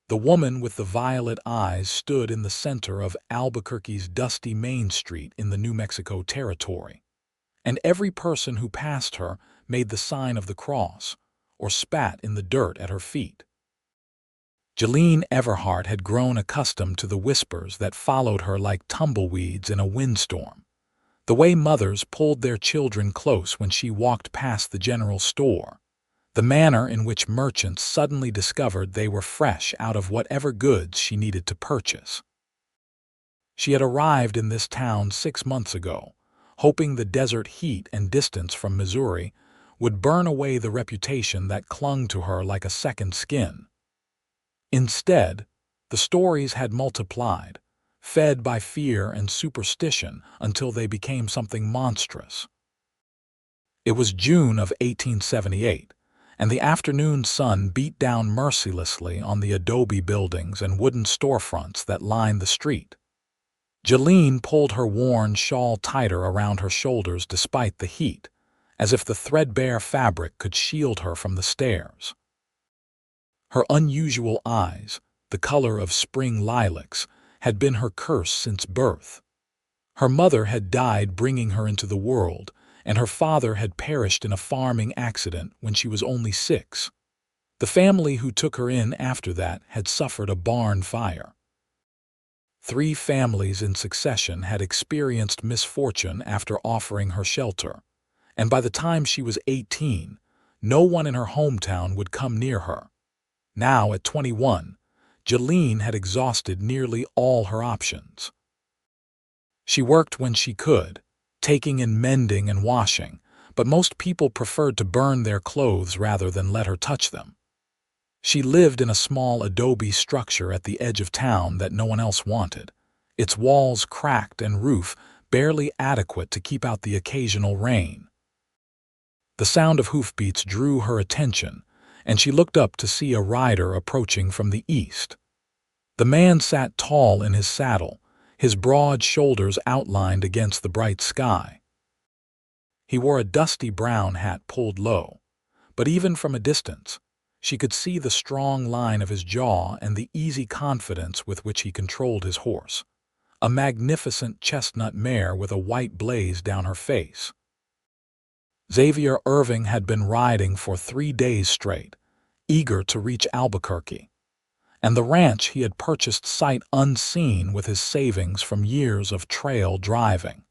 The woman with the violet eyes stood in the center of Albuquerque's dusty Main Street in the New Mexico territory, and every person who passed her made the sign of the cross or spat in the dirt at her feet. Jolene Everhart had grown accustomed to the whispers that followed her like tumbleweeds in a windstorm, the way mothers pulled their children close when she walked past the general store, the manner in which merchants suddenly discovered they were fresh out of whatever goods she needed to purchase. She had arrived in this town 6 months ago, hoping the desert heat and distance from Missouri would burn away the reputation that clung to her like a second skin. Instead, the stories had multiplied, fed by fear and superstition until they became something monstrous. It was June of 1878, and the afternoon sun beat down mercilessly on the adobe buildings and wooden storefronts that lined the street. Jolene pulled her worn shawl tighter around her shoulders despite the heat, as if the threadbare fabric could shield her from the stares. Her unusual eyes, the color of spring lilacs, had been her curse since birth. Her mother had died bringing her into the world, and her father had perished in a farming accident when she was only 6. The family who took her in after that had suffered a barn fire. 3 families in succession had experienced misfortune after offering her shelter, and by the time she was 18, no one in her hometown would come near her. Now, at 21, Jolene had exhausted nearly all her options. She worked when she could, taking in mending and washing, but most people preferred to burn their clothes rather than let her touch them. She lived in a small adobe structure at the edge of town that no one else wanted, its walls cracked and roof barely adequate to keep out the occasional rain. The sound of hoofbeats drew her attention, and she looked up to see a rider approaching from the east. The man sat tall in his saddle, his broad shoulders outlined against the bright sky. He wore a dusty brown hat pulled low, but even from a distance, she could see the strong line of his jaw and the easy confidence with which he controlled his horse, a magnificent chestnut mare with a white blaze down her face. Xavier Irving had been riding for 3 days straight, eager to reach Albuquerque, and the ranch he had purchased sight unseen with his savings from years of trail driving.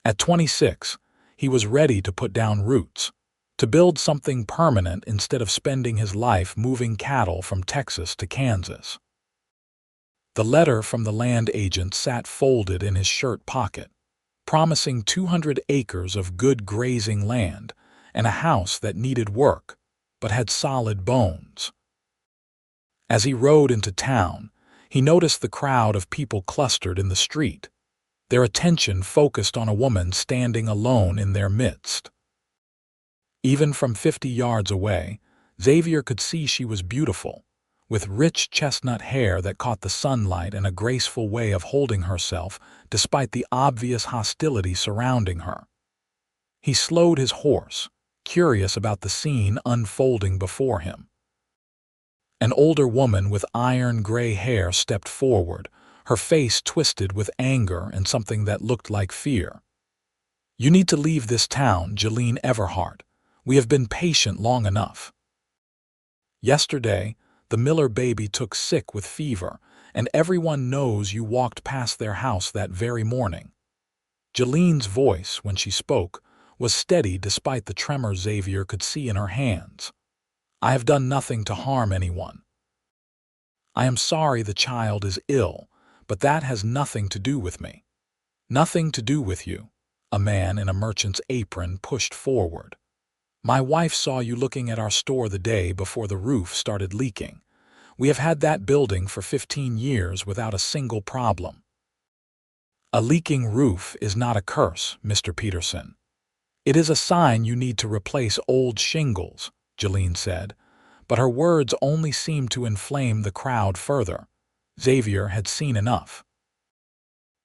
At 26, he was ready to put down roots, to build something permanent instead of spending his life moving cattle from Texas to Kansas. The letter from the land agent sat folded in his shirt pocket, promising 200 acres of good grazing land and a house that needed work but had solid bones. As he rode into town, he noticed the crowd of people clustered in the street, their attention focused on a woman standing alone in their midst. Even from 50 yards away, Xavier could see she was beautiful, with rich chestnut hair that caught the sunlight and a graceful way of holding herself despite the obvious hostility surrounding her. He slowed his horse, curious about the scene unfolding before him. An older woman with iron-gray hair stepped forward, her face twisted with anger and something that looked like fear. "You need to leave this town, Jolene Everhart. We have been patient long enough. Yesterday, the Miller baby took sick with fever, and everyone knows you walked past their house that very morning." Jolene's voice, when she spoke, was steady despite the tremor Xavier could see in her hands. "I have done nothing to harm anyone. I am sorry the child is ill, but that has nothing to do with me." "Nothing to do with you," a man in a merchant's apron pushed forward. "My wife saw you looking at our store the day before the roof started leaking. We have had that building for 15 years without a single problem." "A leaking roof is not a curse, Mr. Peterson. It is a sign you need to replace old shingles," Jolene said, but her words only seemed to inflame the crowd further. Xavier had seen enough.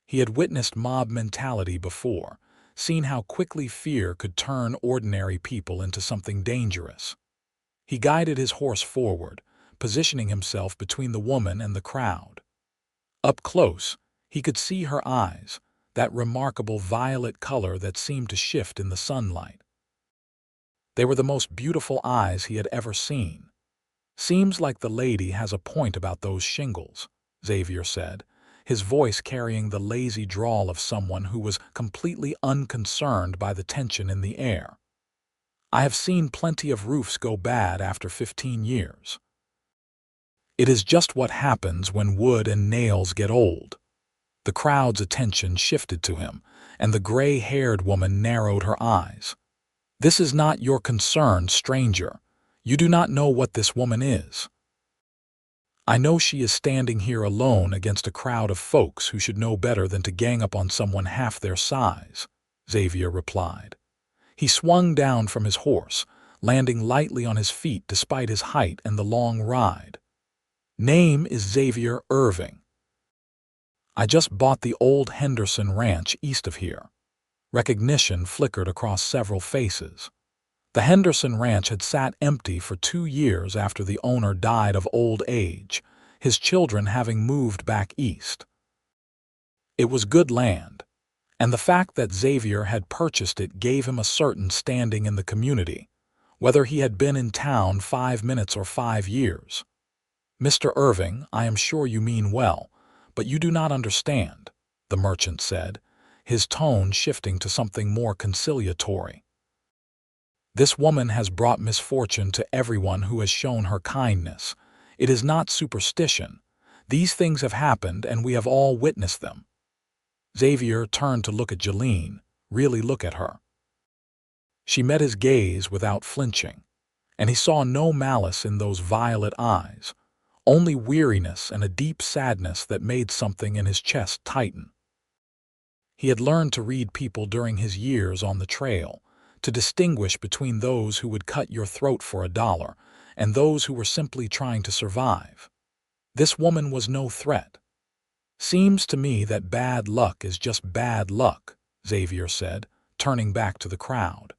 He had witnessed mob mentality before, seen how quickly fear could turn ordinary people into something dangerous. He guided his horse forward, positioning himself between the woman and the crowd. Up close, he could see her eyes, that remarkable violet color that seemed to shift in the sunlight. They were the most beautiful eyes he had ever seen. "Seems like the lady has a point about those shingles," Xavier said, his voice carrying the lazy drawl of someone who was completely unconcerned by the tension in the air. "I have seen plenty of roofs go bad after 15 years. It is just what happens when wood and nails get old." The crowd's attention shifted to him, and the gray-haired woman narrowed her eyes. "This is not your concern, stranger. You do not know what this woman is." "I know she is standing here alone against a crowd of folks who should know better than to gang up on someone half their size," Xavier replied. He swung down from his horse, landing lightly on his feet despite his height and the long ride. "Name is Xavier Irving. I just bought the old Henderson Ranch east of here." Recognition flickered across several faces. The Henderson Ranch had sat empty for 2 years after the owner died of old age, his children having moved back east. It was good land, and the fact that Xavier had purchased it gave him a certain standing in the community, whether he had been in town 5 minutes or 5 years. "Mr. Irving, I am sure you mean well, but you do not understand," the merchant said, his tone shifting to something more conciliatory. "This woman has brought misfortune to everyone who has shown her kindness. It is not superstition. These things have happened and we have all witnessed them." Xavier turned to look at Jolene, really look at her. She met his gaze without flinching, and he saw no malice in those violet eyes, only weariness and a deep sadness that made something in his chest tighten. He had learned to read people during his years on the trail, to distinguish between those who would cut your throat for $1 and those who were simply trying to survive. This woman was no threat. "Seems to me that bad luck is just bad luck," Xavier said, turning back to the crowd.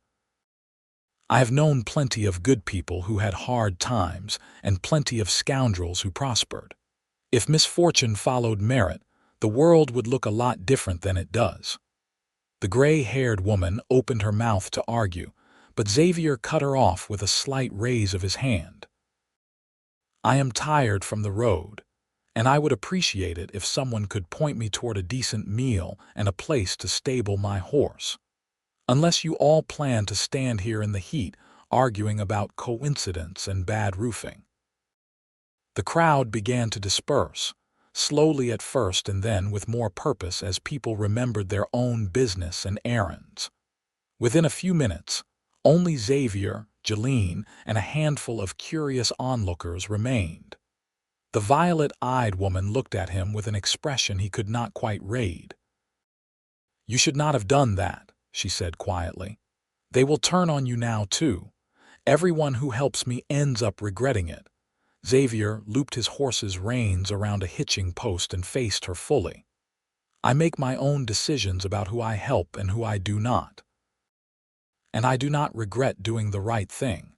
"I have known plenty of good people who had hard times and plenty of scoundrels who prospered. If misfortune followed merit, the world would look a lot different than it does." The gray-haired woman opened her mouth to argue, but Xavier cut her off with a slight raise of his hand. "I am tired from the road, and I would appreciate it if someone could point me toward a decent meal and a place to stable my horse. Unless you all plan to stand here in the heat arguing about coincidence and bad roofing." The crowd began to disperse, slowly at first and then with more purpose as people remembered their own business and errands. Within a few minutes, only Xavier, Jolene, and a handful of curious onlookers remained. The violet-eyed woman looked at him with an expression he could not quite read. "You should not have done that," she said quietly. "They will turn on you now, too. Everyone who helps me ends up regretting it." Xavier looped his horse's reins around a hitching post and faced her fully. "I make my own decisions about who I help and who I do not. And I do not regret doing the right thing."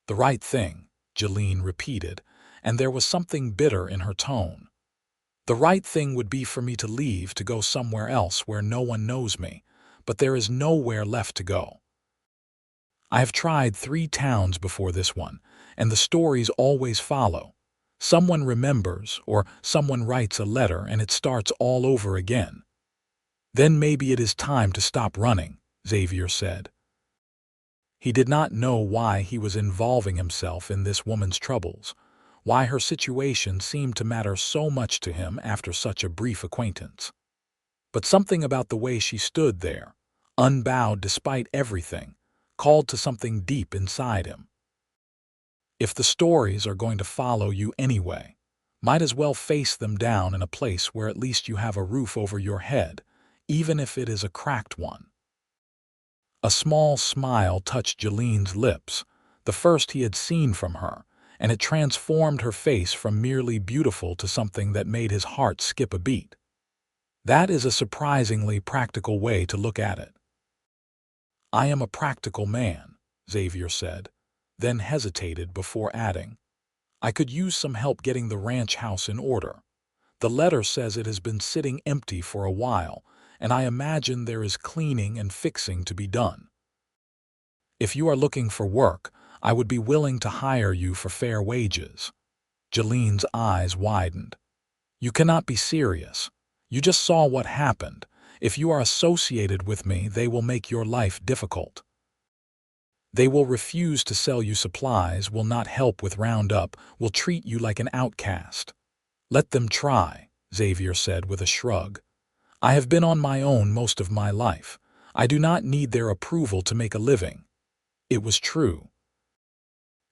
"The right thing," Jolene repeated, and there was something bitter in her tone. "The right thing would be for me to leave to go somewhere else where no one knows me, but there is nowhere left to go. I have tried 3 towns before this one, and the stories always follow. Someone remembers, or someone writes a letter and it starts all over again. Then maybe it is time to stop running," Xavier said. He did not know why he was involving himself in this woman's troubles, why her situation seemed to matter so much to him after such a brief acquaintance. But something about the way she stood there, unbowed despite everything, called to something deep inside him. If the stories are going to follow you anyway, might as well face them down in a place where at least you have a roof over your head, even if it is a cracked one. A small smile touched Jolene's lips, the first he had seen from her, and it transformed her face from merely beautiful to something that made his heart skip a beat. "That is a surprisingly practical way to look at it." "I am a practical man," Xavier said, then hesitated before adding, I could use some help getting the ranch house in order. The letter says it has been sitting empty for a while, and I imagine there is cleaning and fixing to be done. If you are looking for work, I would be willing to hire you for fair wages." Jolene's eyes widened. "You cannot be serious. You just saw what happened. If you are associated with me, they will make your life difficult. They will refuse to sell you supplies, will not help with roundup, will treat you like an outcast." "Let them try," Xavier said with a shrug. "I have been on my own most of my life. I do not need their approval to make a living." It was true.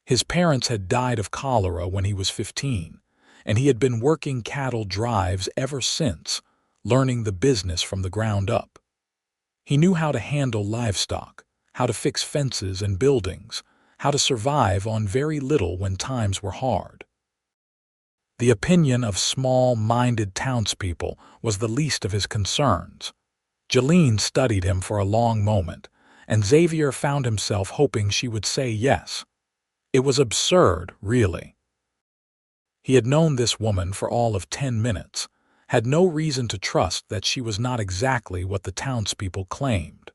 His parents had died of cholera when he was 15, and he had been working cattle drives ever since, learning the business from the ground up. He knew how to handle livestock, how to fix fences and buildings, how to survive on very little when times were hard. The opinion of small-minded townspeople was the least of his concerns. Jolene studied him for a long moment, and Xavier found himself hoping she would say yes. It was absurd, really. He had known this woman for all of 10 minutes, had no reason to trust that she was not exactly what the townspeople claimed.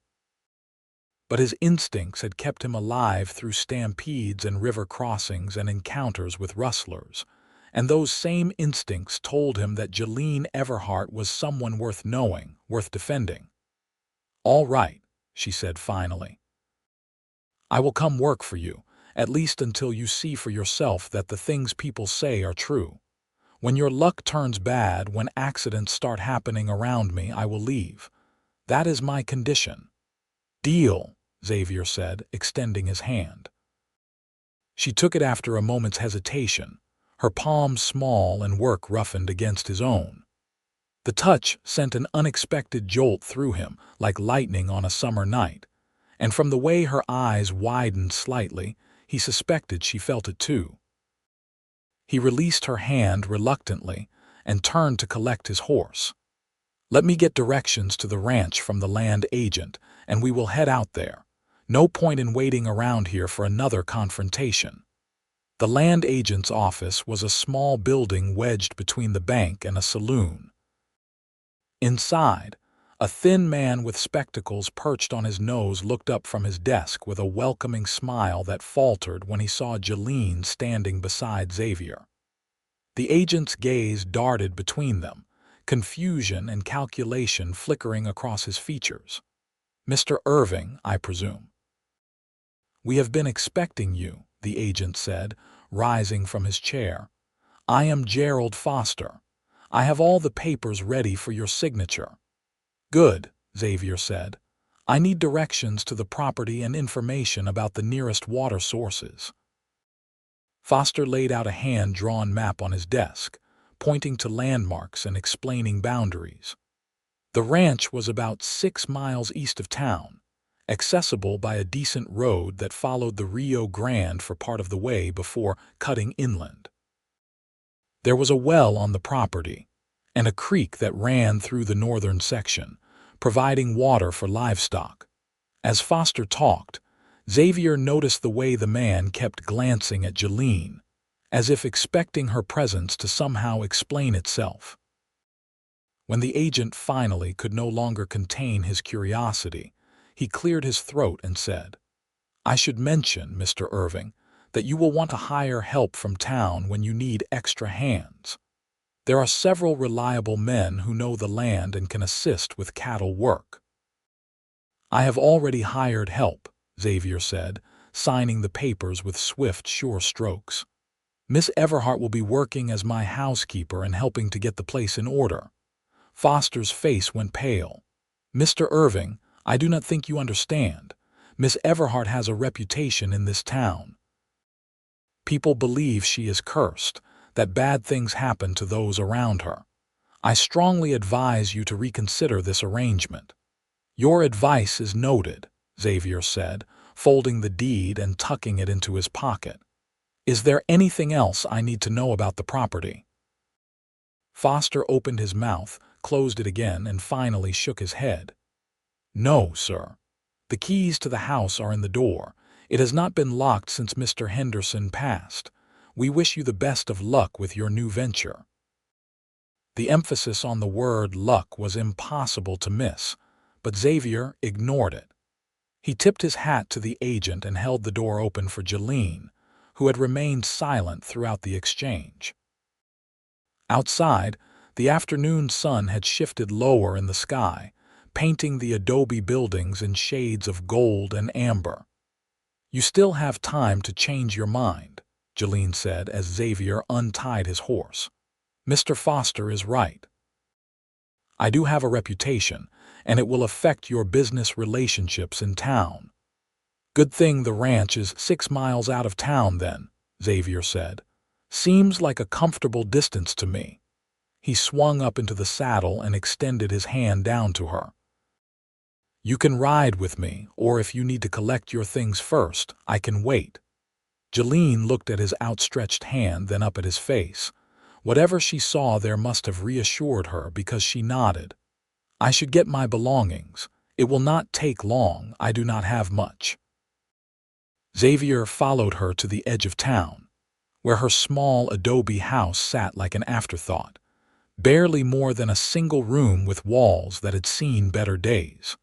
But his instincts had kept him alive through stampedes and river crossings and encounters with rustlers, and those same instincts told him that Jolene Everhart was someone worth knowing, worth defending. "All right," she said finally. "I will come work for you, at least until you see for yourself that the things people say are true. When your luck turns bad, when accidents start happening around me, I will leave. That is my condition." "Deal," Xavier said, extending his hand. She took it after a moment's hesitation, her palm small and work roughened against his own. The touch sent an unexpected jolt through him, like lightning on a summer night, and from the way her eyes widened slightly, he suspected she felt it too. He released her hand reluctantly and turned to collect his horse. "Let me get directions to the ranch from the land agent, and we will head out there. No point in waiting around here for another confrontation." The land agent's office was a small building wedged between the bank and a saloon. Inside, a thin man with spectacles perched on his nose looked up from his desk with a welcoming smile that faltered when he saw Jolene standing beside Xavier. The agent's gaze darted between them, confusion and calculation flickering across his features. "Mr. Irving, I presume." "We have been expecting you," the agent said, rising from his chair. "I am Gerald Foster. I have all the papers ready for your signature." "Good," Xavier said. "I need directions to the property and information about the nearest water sources." Foster laid out a hand-drawn map on his desk, pointing to landmarks and explaining boundaries. The ranch was about 6 miles east of town, accessible by a decent road that followed the Rio Grande for part of the way before cutting inland. There was a well on the property, and a creek that ran through the northern section, providing water for livestock. As Foster talked, Xavier noticed the way the man kept glancing at Jolene, as if expecting her presence to somehow explain itself. When the agent finally could no longer contain his curiosity, he cleared his throat and said, "I should mention, Mr. Irving, that you will want to hire help from town when you need extra hands. There are several reliable men who know the land and can assist with cattle work." "I have already hired help," Xavier said, signing the papers with swift, sure strokes. "Miss Everhart will be working as my housekeeper and helping to get the place in order." Foster's face went pale. "Mr. Irving, I do not think you understand. Miss Everhart has a reputation in this town. People believe she is cursed, that bad things happen to those around her. I strongly advise you to reconsider this arrangement." "Your advice is noted," Xavier said, folding the deed and tucking it into his pocket. "Is there anything else I need to know about the property?" Foster opened his mouth, closed it again, and finally shook his head. "No, sir. The keys to the house are in the door. It has not been locked since Mr. Henderson passed. We wish you the best of luck with your new venture." The emphasis on the word luck was impossible to miss, but Xavier ignored it. He tipped his hat to the agent and held the door open for Jolene, who had remained silent throughout the exchange. Outside, the afternoon sun had shifted lower in the sky, painting the adobe buildings in shades of gold and amber. "You still have time to change your mind," Jolene said as Xavier untied his horse. "Mr. Foster is right. I do have a reputation, and it will affect your business relationships in town." "Good thing the ranch is 6 miles out of town then," Xavier said. "Seems like a comfortable distance to me." He swung up into the saddle and extended his hand down to her. "You can ride with me, or if you need to collect your things first, I can wait." Jolene looked at his outstretched hand, then up at his face. Whatever she saw there must have reassured her because she nodded. "I should get my belongings. It will not take long, I do not have much." Xavier followed her to the edge of town, where her small adobe house sat like an afterthought, barely more than a single room with walls that had seen better days.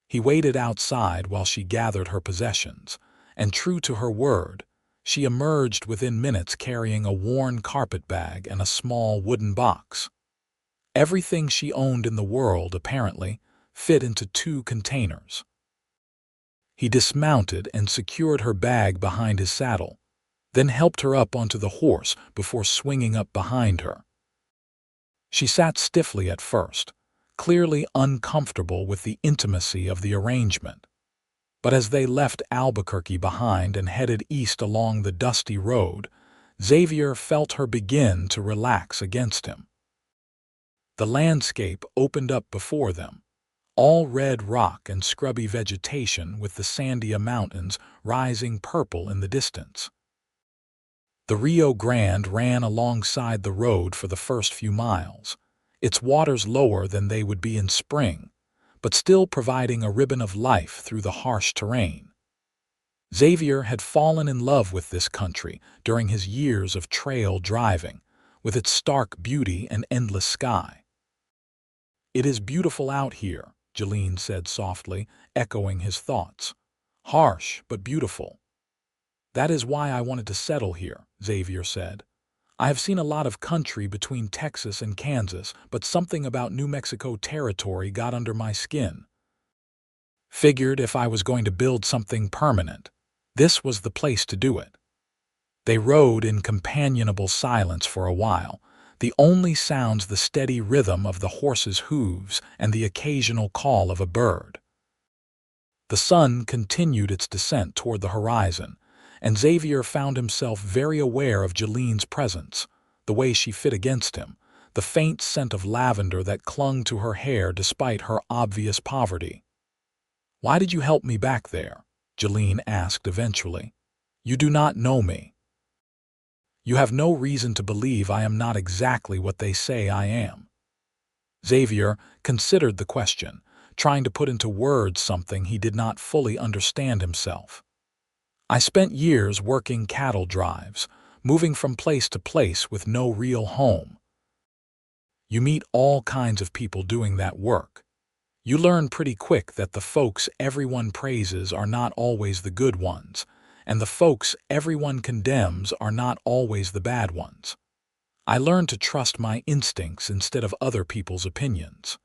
He waited outside while she gathered her possessions, and true to her word, she emerged within minutes carrying a worn carpet bag and a small wooden box. Everything she owned in the world, apparently, fit into 2 containers. He dismounted and secured her bag behind his saddle, then helped her up onto the horse before swinging up behind her. She sat stiffly at first, clearly uncomfortable with the intimacy of the arrangement. But as they left Albuquerque behind and headed east along the dusty road, Xavier felt her begin to relax against him. The landscape opened up before them, all red rock and scrubby vegetation with the Sandia Mountains rising purple in the distance. The Rio Grande ran alongside the road for the first few miles, its waters lower than they would be in spring, but still providing a ribbon of life through the harsh terrain. Xavier had fallen in love with this country during his years of trail driving, with its stark beauty and endless sky. "It is beautiful out here," Jolene said softly, echoing his thoughts. "Harsh, but beautiful." "That is why I wanted to settle here," Xavier said. "I have seen a lot of country between Texas and Kansas, but something about New Mexico territory got under my skin. Figured if I was going to build something permanent, this was the place to do it." They rode in companionable silence for a while, the only sounds the steady rhythm of the horse's hooves and the occasional call of a bird. The sun continued its descent toward the horizon, and Xavier found himself very aware of Jolene's presence, the way she fit against him, the faint scent of lavender that clung to her hair despite her obvious poverty. "Why did you help me back there?" Jolene asked eventually. "You do not know me. You have no reason to believe I am not exactly what they say I am." Xavier considered the question, trying to put into words something he did not fully understand himself. "I spent years working cattle drives, moving from place to place with no real home. You meet all kinds of people doing that work. You learn pretty quick that the folks everyone praises are not always the good ones, and the folks everyone condemns are not always the bad ones. I learned to trust my instincts instead of other people's opinions."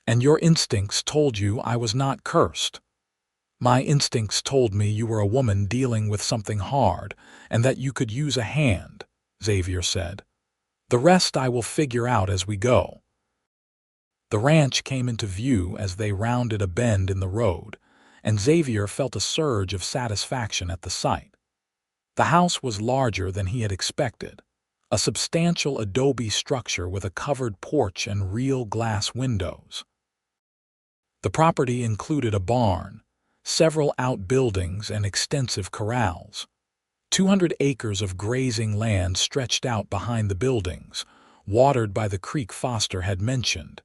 "And your instincts told you I was not cursed." "My instincts told me you were a woman dealing with something hard and that you could use a hand," Xavier said. "The rest I will figure out as we go." The ranch came into view as they rounded a bend in the road, and Xavier felt a surge of satisfaction at the sight. The house was larger than he had expected, a substantial adobe structure with a covered porch and real glass windows. The property included a barn, several outbuildings, and extensive corrals. 200 acres of grazing land stretched out behind the buildings, watered by the creek Foster had mentioned.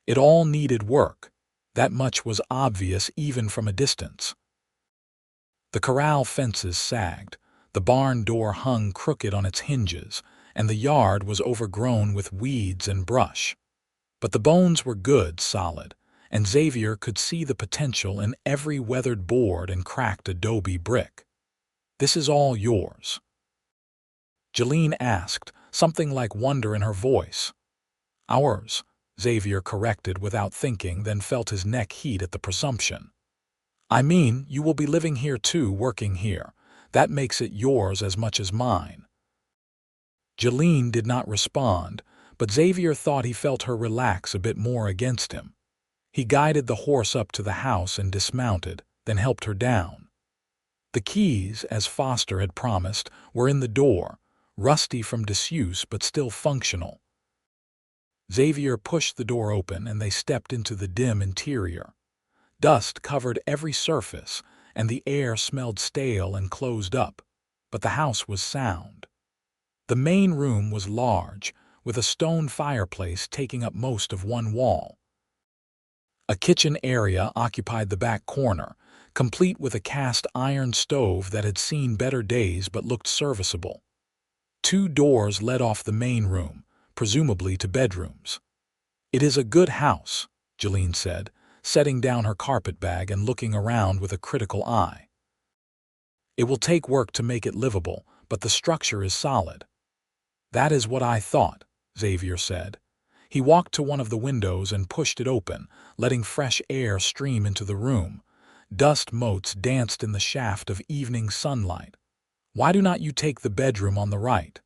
It all needed work. That much was obvious even from a distance. The corral fences sagged, The barn door hung crooked on its hinges, and the yard was overgrown with weeds and brush. But the bones were good, solid, and Xavier could see the potential in every weathered board and cracked adobe brick. "This is all yours?" Jolene asked, something like wonder in her voice. "Ours," Xavier corrected without thinking, then felt his neck heat at the presumption. "I mean, you will be living here too, working here. That makes it yours as much as mine." Jolene did not respond, but Xavier thought he felt her relax a bit more against him. He guided the horse up to the house and dismounted, then helped her down. The keys, as Foster had promised, were in the door, rusty from disuse but still functional. Xavier pushed the door open and they stepped into the dim interior. Dust covered every surface, and the air smelled stale and closed up, but the house was sound. The main room was large, with a stone fireplace taking up most of one wall. A kitchen area occupied the back corner, complete with a cast iron stove that had seen better days but looked serviceable. 2 doors led off the main room, presumably to bedrooms. "It is a good house," Jolene said, setting down her carpetbag and looking around with a critical eye. "It will take work to make it livable, but the structure is solid." "That is what I thought," Xavier said. He walked to one of the windows and pushed it open, letting fresh air stream into the room. Dust motes danced in the shaft of evening sunlight. "Why do not you take the bedroom on the right?"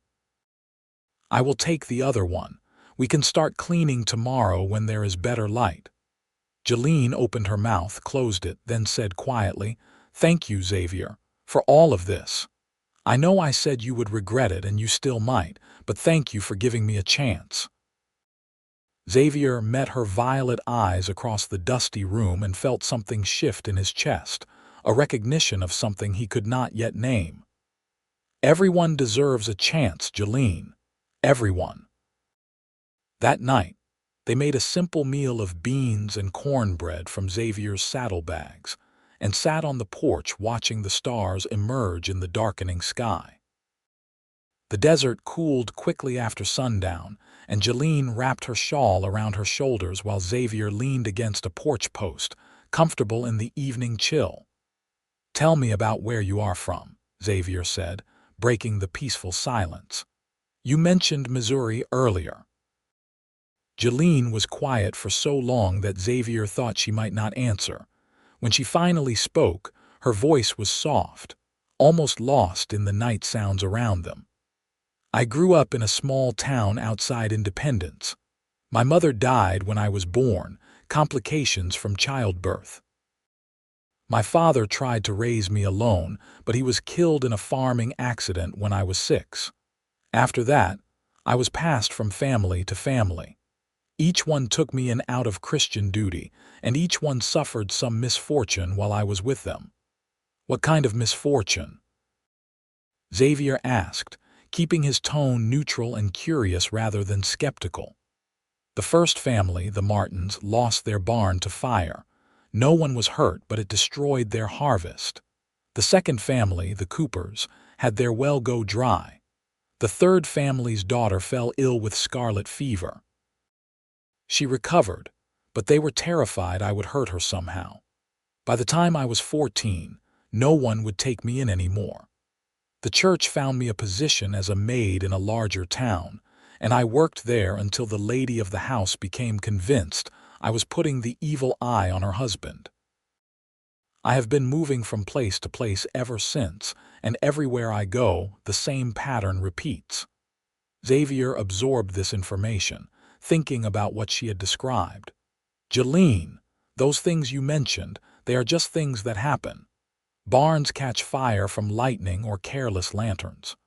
"I will take the other one. We can start cleaning tomorrow when there is better light." Jolene opened her mouth, closed it, then said quietly, "Thank you, Xavier, for all of this. I know I said you would regret it, and you still might, but thank you for giving me a chance." Xavier met her violet eyes across the dusty room and felt something shift in his chest, a recognition of something he could not yet name. "Everyone deserves a chance, Jolene. Everyone." That night, they made a simple meal of beans and cornbread from Xavier's saddlebags and sat on the porch watching the stars emerge in the darkening sky. The desert cooled quickly after sundown, and Jolene wrapped her shawl around her shoulders while Xavier leaned against a porch post, comfortable in the evening chill. "Tell me about where you are from," Xavier said, breaking the peaceful silence. "You mentioned Missouri earlier." Jolene was quiet for so long that Xavier thought she might not answer. When she finally spoke, her voice was soft, almost lost in the night sounds around them. "I grew up in a small town outside Independence. My mother died when I was born, complications from childbirth. My father tried to raise me alone, but he was killed in a farming accident when I was 6. After that, I was passed from family to family. Each one took me in out of Christian duty, and each one suffered some misfortune while I was with them." "What kind of misfortune?" Xavier asked, keeping his tone neutral and curious rather than skeptical. "The first family, the Martins, lost their barn to fire. No one was hurt, but it destroyed their harvest. The second family, the Coopers, had their well go dry. The third family's daughter fell ill with scarlet fever. She recovered, but they were terrified I would hurt her somehow. By the time I was 14, no one would take me in anymore. The church found me a position as a maid in a larger town, and I worked there until the lady of the house became convinced I was putting the evil eye on her husband. I have been moving from place to place ever since, and everywhere I go, the same pattern repeats." Xavier absorbed this information, thinking about what she had described. "Jolene, those things you mentioned, they are just things that happen. Barns catch fire from lightning or careless lanterns.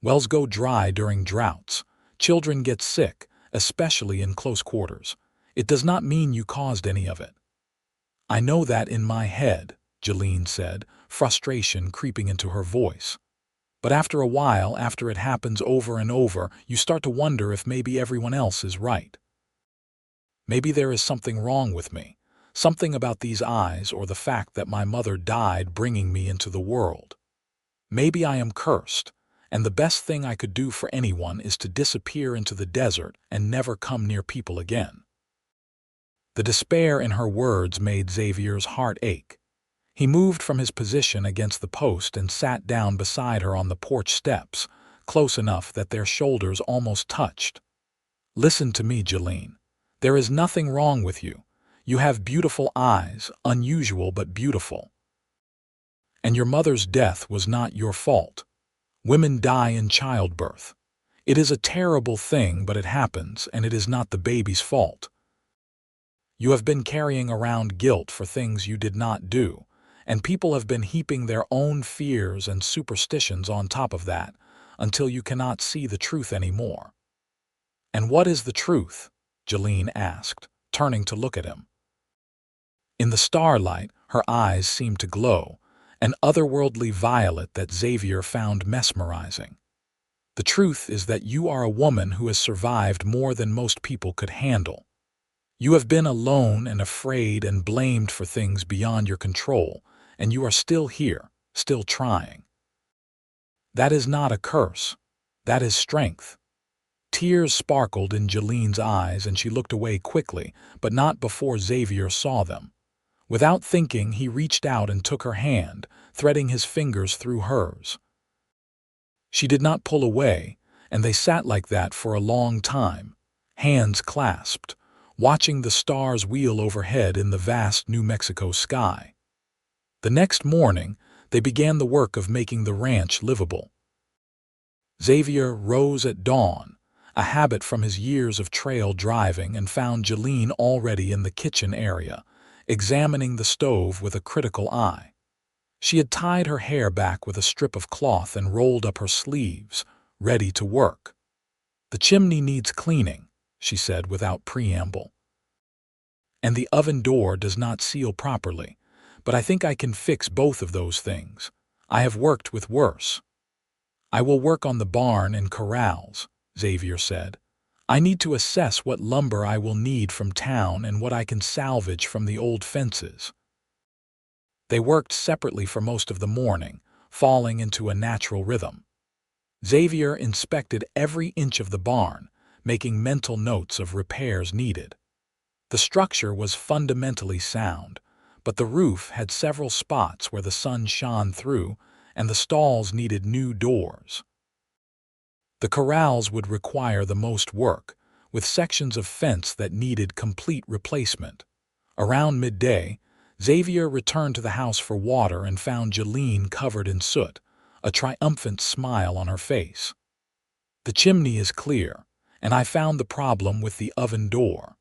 Wells go dry during droughts. Children get sick, especially in close quarters. It does not mean you caused any of it." "I know that in my head," Jolene said, frustration creeping into her voice. "But after a while, after it happens over and over, you start to wonder if maybe everyone else is right. Maybe there is something wrong with me, something about these eyes or the fact that my mother died bringing me into the world." Maybe I am cursed, and the best thing I could do for anyone is to disappear into the desert and never come near people again." The despair in her words made Xavier's heart ache. He moved from his position against the post and sat down beside her on the porch steps, close enough that their shoulders almost touched. "Listen to me, Jolene. There is nothing wrong with you. You have beautiful eyes, unusual but beautiful. And your mother's death was not your fault. Women die in childbirth. It is a terrible thing, but it happens, and it is not the baby's fault. You have been carrying around guilt for things you did not do, and people have been heaping their own fears and superstitions on top of that until you cannot see the truth anymore." "And what is the truth?" Jolene asked, turning to look at him. In the starlight, her eyes seemed to glow, an otherworldly violet that Xavier found mesmerizing. "The truth is that you are a woman who has survived more than most people could handle. You have been alone and afraid and blamed for things beyond your control, and you are still here, still trying. That is not a curse. That is strength." Tears sparkled in Jolene's eyes, and she looked away quickly, but not before Xavier saw them. Without thinking, he reached out and took her hand, threading his fingers through hers. She did not pull away, and they sat like that for a long time, hands clasped, watching the stars wheel overhead in the vast New Mexico sky. The next morning, they began the work of making the ranch livable. Xavier rose at dawn, a habit from his years of trail driving, and found Jolene already in the kitchen area, examining the stove with a critical eye. She had tied her hair back with a strip of cloth and rolled up her sleeves, ready to work. "The chimney needs cleaning," she said without preamble. "And the oven door does not seal properly, but I think I can fix both of those things. I have worked with worse." "I will work on the barn and corrals," Xavier said. "I need to assess what lumber I will need from town and what I can salvage from the old fences." They worked separately for most of the morning, falling into a natural rhythm. Xavier inspected every inch of the barn, making mental notes of repairs needed. The structure was fundamentally sound, but the roof had several spots where the sun shone through, and the stalls needed new doors. The corrals would require the most work, with sections of fence that needed complete replacement. Around midday, Xavier returned to the house for water and found Jolene covered in soot, a triumphant smile on her face. "The chimney is clear, and I found the problem with the oven door.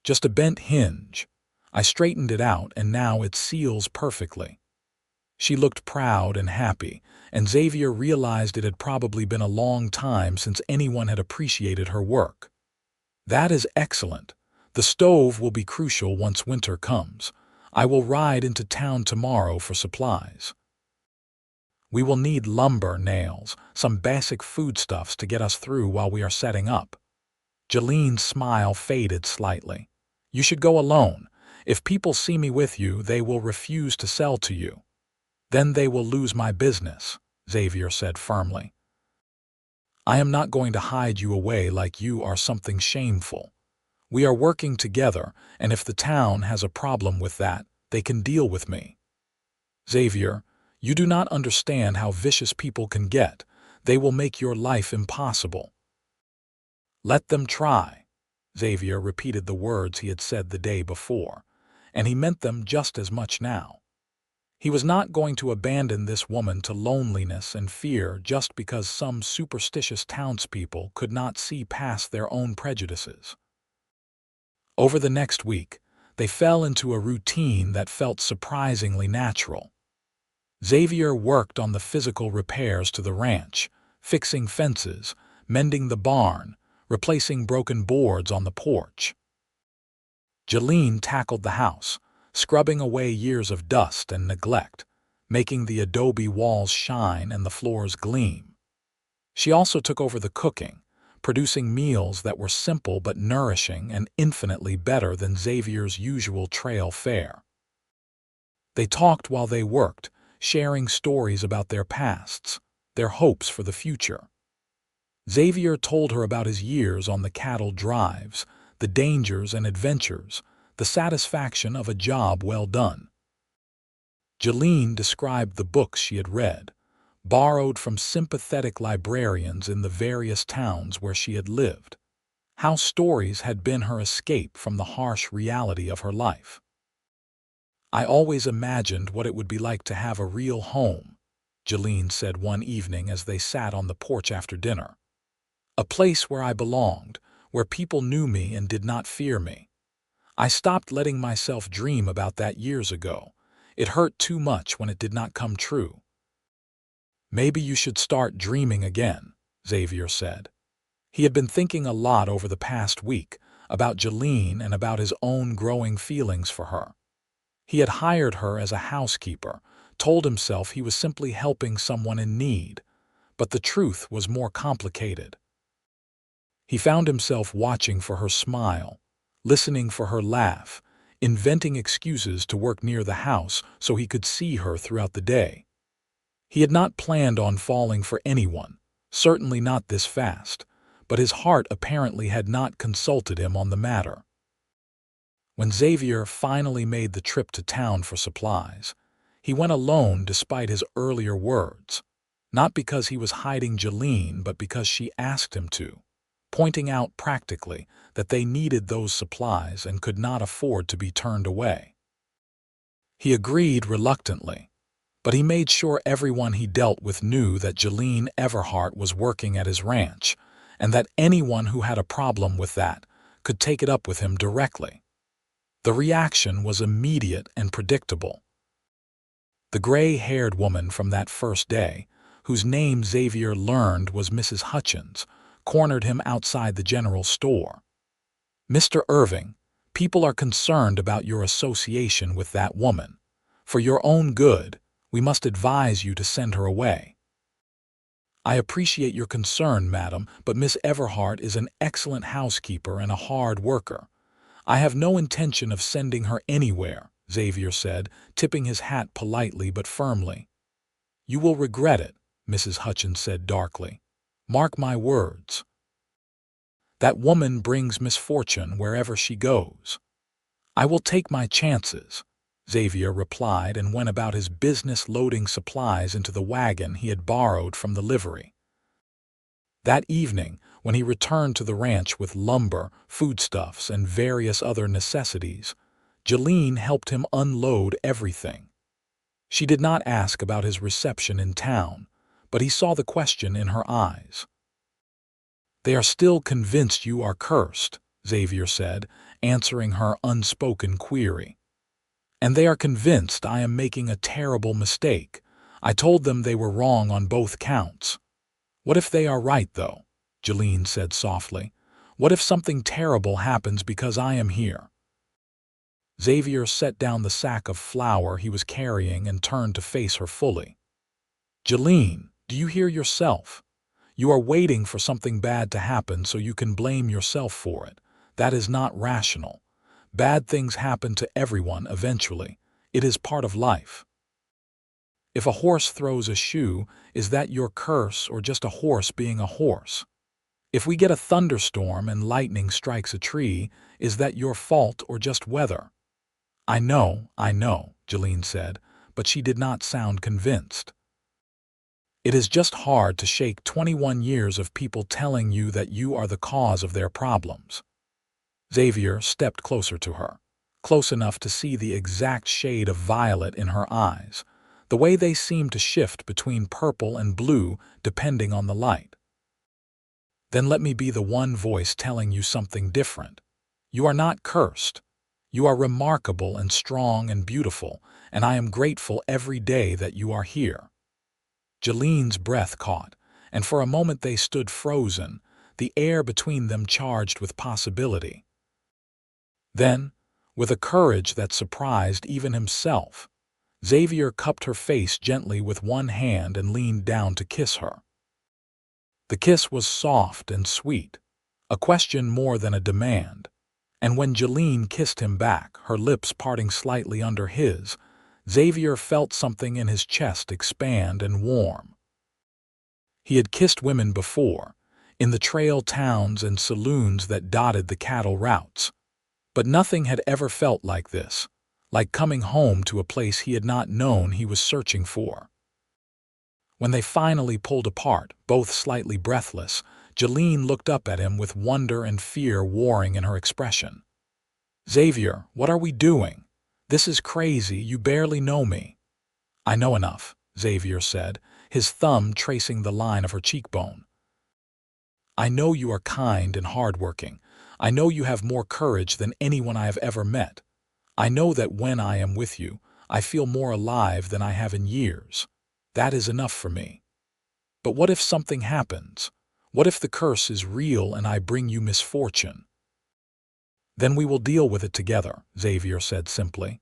Just a bent hinge. I straightened it out, and now it seals perfectly." She looked proud and happy, and Xavier realized it had probably been a long time since anyone had appreciated her work. "That is excellent. The stove will be crucial once winter comes. I will ride into town tomorrow for supplies. We will need lumber, nails, some basic foodstuffs to get us through while we are setting up." Jolene's smile faded slightly. "You should go alone. If people see me with you, they will refuse to sell to you. Then they will lose my business," Xavier said firmly. "I am not going to hide you away like you are something shameful. We are working together, and if the town has a problem with that, they can deal with me. Xavier, you do not understand how vicious people can get. They will make your life impossible." "Let them try." Xavier repeated the words he had said the day before, and he meant them just as much now. He was not going to abandon this woman to loneliness and fear just because some superstitious townspeople could not see past their own prejudices. Over the next week, they fell into a routine that felt surprisingly natural. Xavier worked on the physical repairs to the ranch, fixing fences, mending the barn, replacing broken boards on the porch. Jolene tackled the house, scrubbing away years of dust and neglect, making the adobe walls shine and the floors gleam. She also took over the cooking, producing meals that were simple but nourishing and infinitely better than Xavier's usual trail fare. They talked while they worked, sharing stories about their pasts, their hopes for the future. Xavier told her about his years on the cattle drives, the dangers and adventures, the satisfaction of a job well done. Jolene described the books she had read, borrowed from sympathetic librarians in the various towns where she had lived, how stories had been her escape from the harsh reality of her life. "I always imagined what it would be like to have a real home," Jolene said one evening as they sat on the porch after dinner. "A place where I belonged, where people knew me and did not fear me. I stopped letting myself dream about that years ago. It hurt too much when it did not come true." "Maybe you should start dreaming again," Xavier said. He had been thinking a lot over the past week about Jolene and about his own growing feelings for her. He had hired her as a housekeeper, told himself he was simply helping someone in need, but the truth was more complicated. He found himself watching for her smile, listening for her laugh, inventing excuses to work near the house so he could see her throughout the day. He had not planned on falling for anyone, certainly not this fast, but his heart apparently had not consulted him on the matter. When Xavier finally made the trip to town for supplies, he went alone despite his earlier words, not because he was hiding Jolene but because she asked him to, pointing out practically that they needed those supplies and could not afford to be turned away. He agreed reluctantly, but he made sure everyone he dealt with knew that Jolene Everhart was working at his ranch, and that anyone who had a problem with that could take it up with him directly. The reaction was immediate and predictable. The gray-haired woman from that first day, whose name Xavier learned was Mrs. Hutchins, cornered him outside the general store. "Mr. Irving, people are concerned about your association with that woman. For your own good, we must advise you to send her away." "I appreciate your concern, madam, but Miss Everhart is an excellent housekeeper and a hard worker. I have no intention of sending her anywhere," Xavier said, tipping his hat politely but firmly. "You will regret it," Mrs. Hutchins said darkly. "Mark my words. That woman brings misfortune wherever she goes." "I will take my chances," Xavier replied and went about his business loading supplies into the wagon he had borrowed from the livery. That evening, when he returned to the ranch with lumber, foodstuffs, and various other necessities, Jolene helped him unload everything. She did not ask about his reception in town, but he saw the question in her eyes. "They are still convinced you are cursed," Xavier said, answering her unspoken query. "And they are convinced I am making a terrible mistake. I told them they were wrong on both counts." "What if they are right, though?" Jolene said softly. "What if something terrible happens because I am here?" Xavier set down the sack of flour he was carrying and turned to face her fully. "Jolene, do you hear yourself? You are waiting for something bad to happen so you can blame yourself for it. That is not rational. Bad things happen to everyone eventually. It is part of life. If a horse throws a shoe, is that your curse or just a horse being a horse? If we get a thunderstorm and lightning strikes a tree, is that your fault or just weather?" I know, Jolene said, but she did not sound convinced. "It is just hard to shake 21 years of people telling you that you are the cause of their problems." Xavier stepped closer to her, close enough to see the exact shade of violet in her eyes, the way they seemed to shift between purple and blue depending on the light. "Then let me be the one voice telling you something different. You are not cursed. You are remarkable and strong and beautiful, and I am grateful every day that you are here." Jolene's breath caught, and for a moment they stood frozen, the air between them charged with possibility. Then, with a courage that surprised even himself, Xavier cupped her face gently with one hand and leaned down to kiss her. The kiss was soft and sweet, a question more than a demand, and when Jolene kissed him back, her lips parting slightly under his, Xavier felt something in his chest expand and warm. He had kissed women before, in the trail towns and saloons that dotted the cattle routes. But nothing had ever felt like this, like coming home to a place he had not known he was searching for. When they finally pulled apart, both slightly breathless, Jolene looked up at him with wonder and fear warring in her expression. "Xavier, what are we doing? This is crazy, you barely know me." "I know enough," Xavier said, his thumb tracing the line of her cheekbone. "I know you are kind and hardworking. I know you have more courage than anyone I have ever met. I know that when I am with you, I feel more alive than I have in years. That is enough for me. But what if something happens? What if the curse is real and I bring you misfortune?" "Then we will deal with it together," Xavier said simply.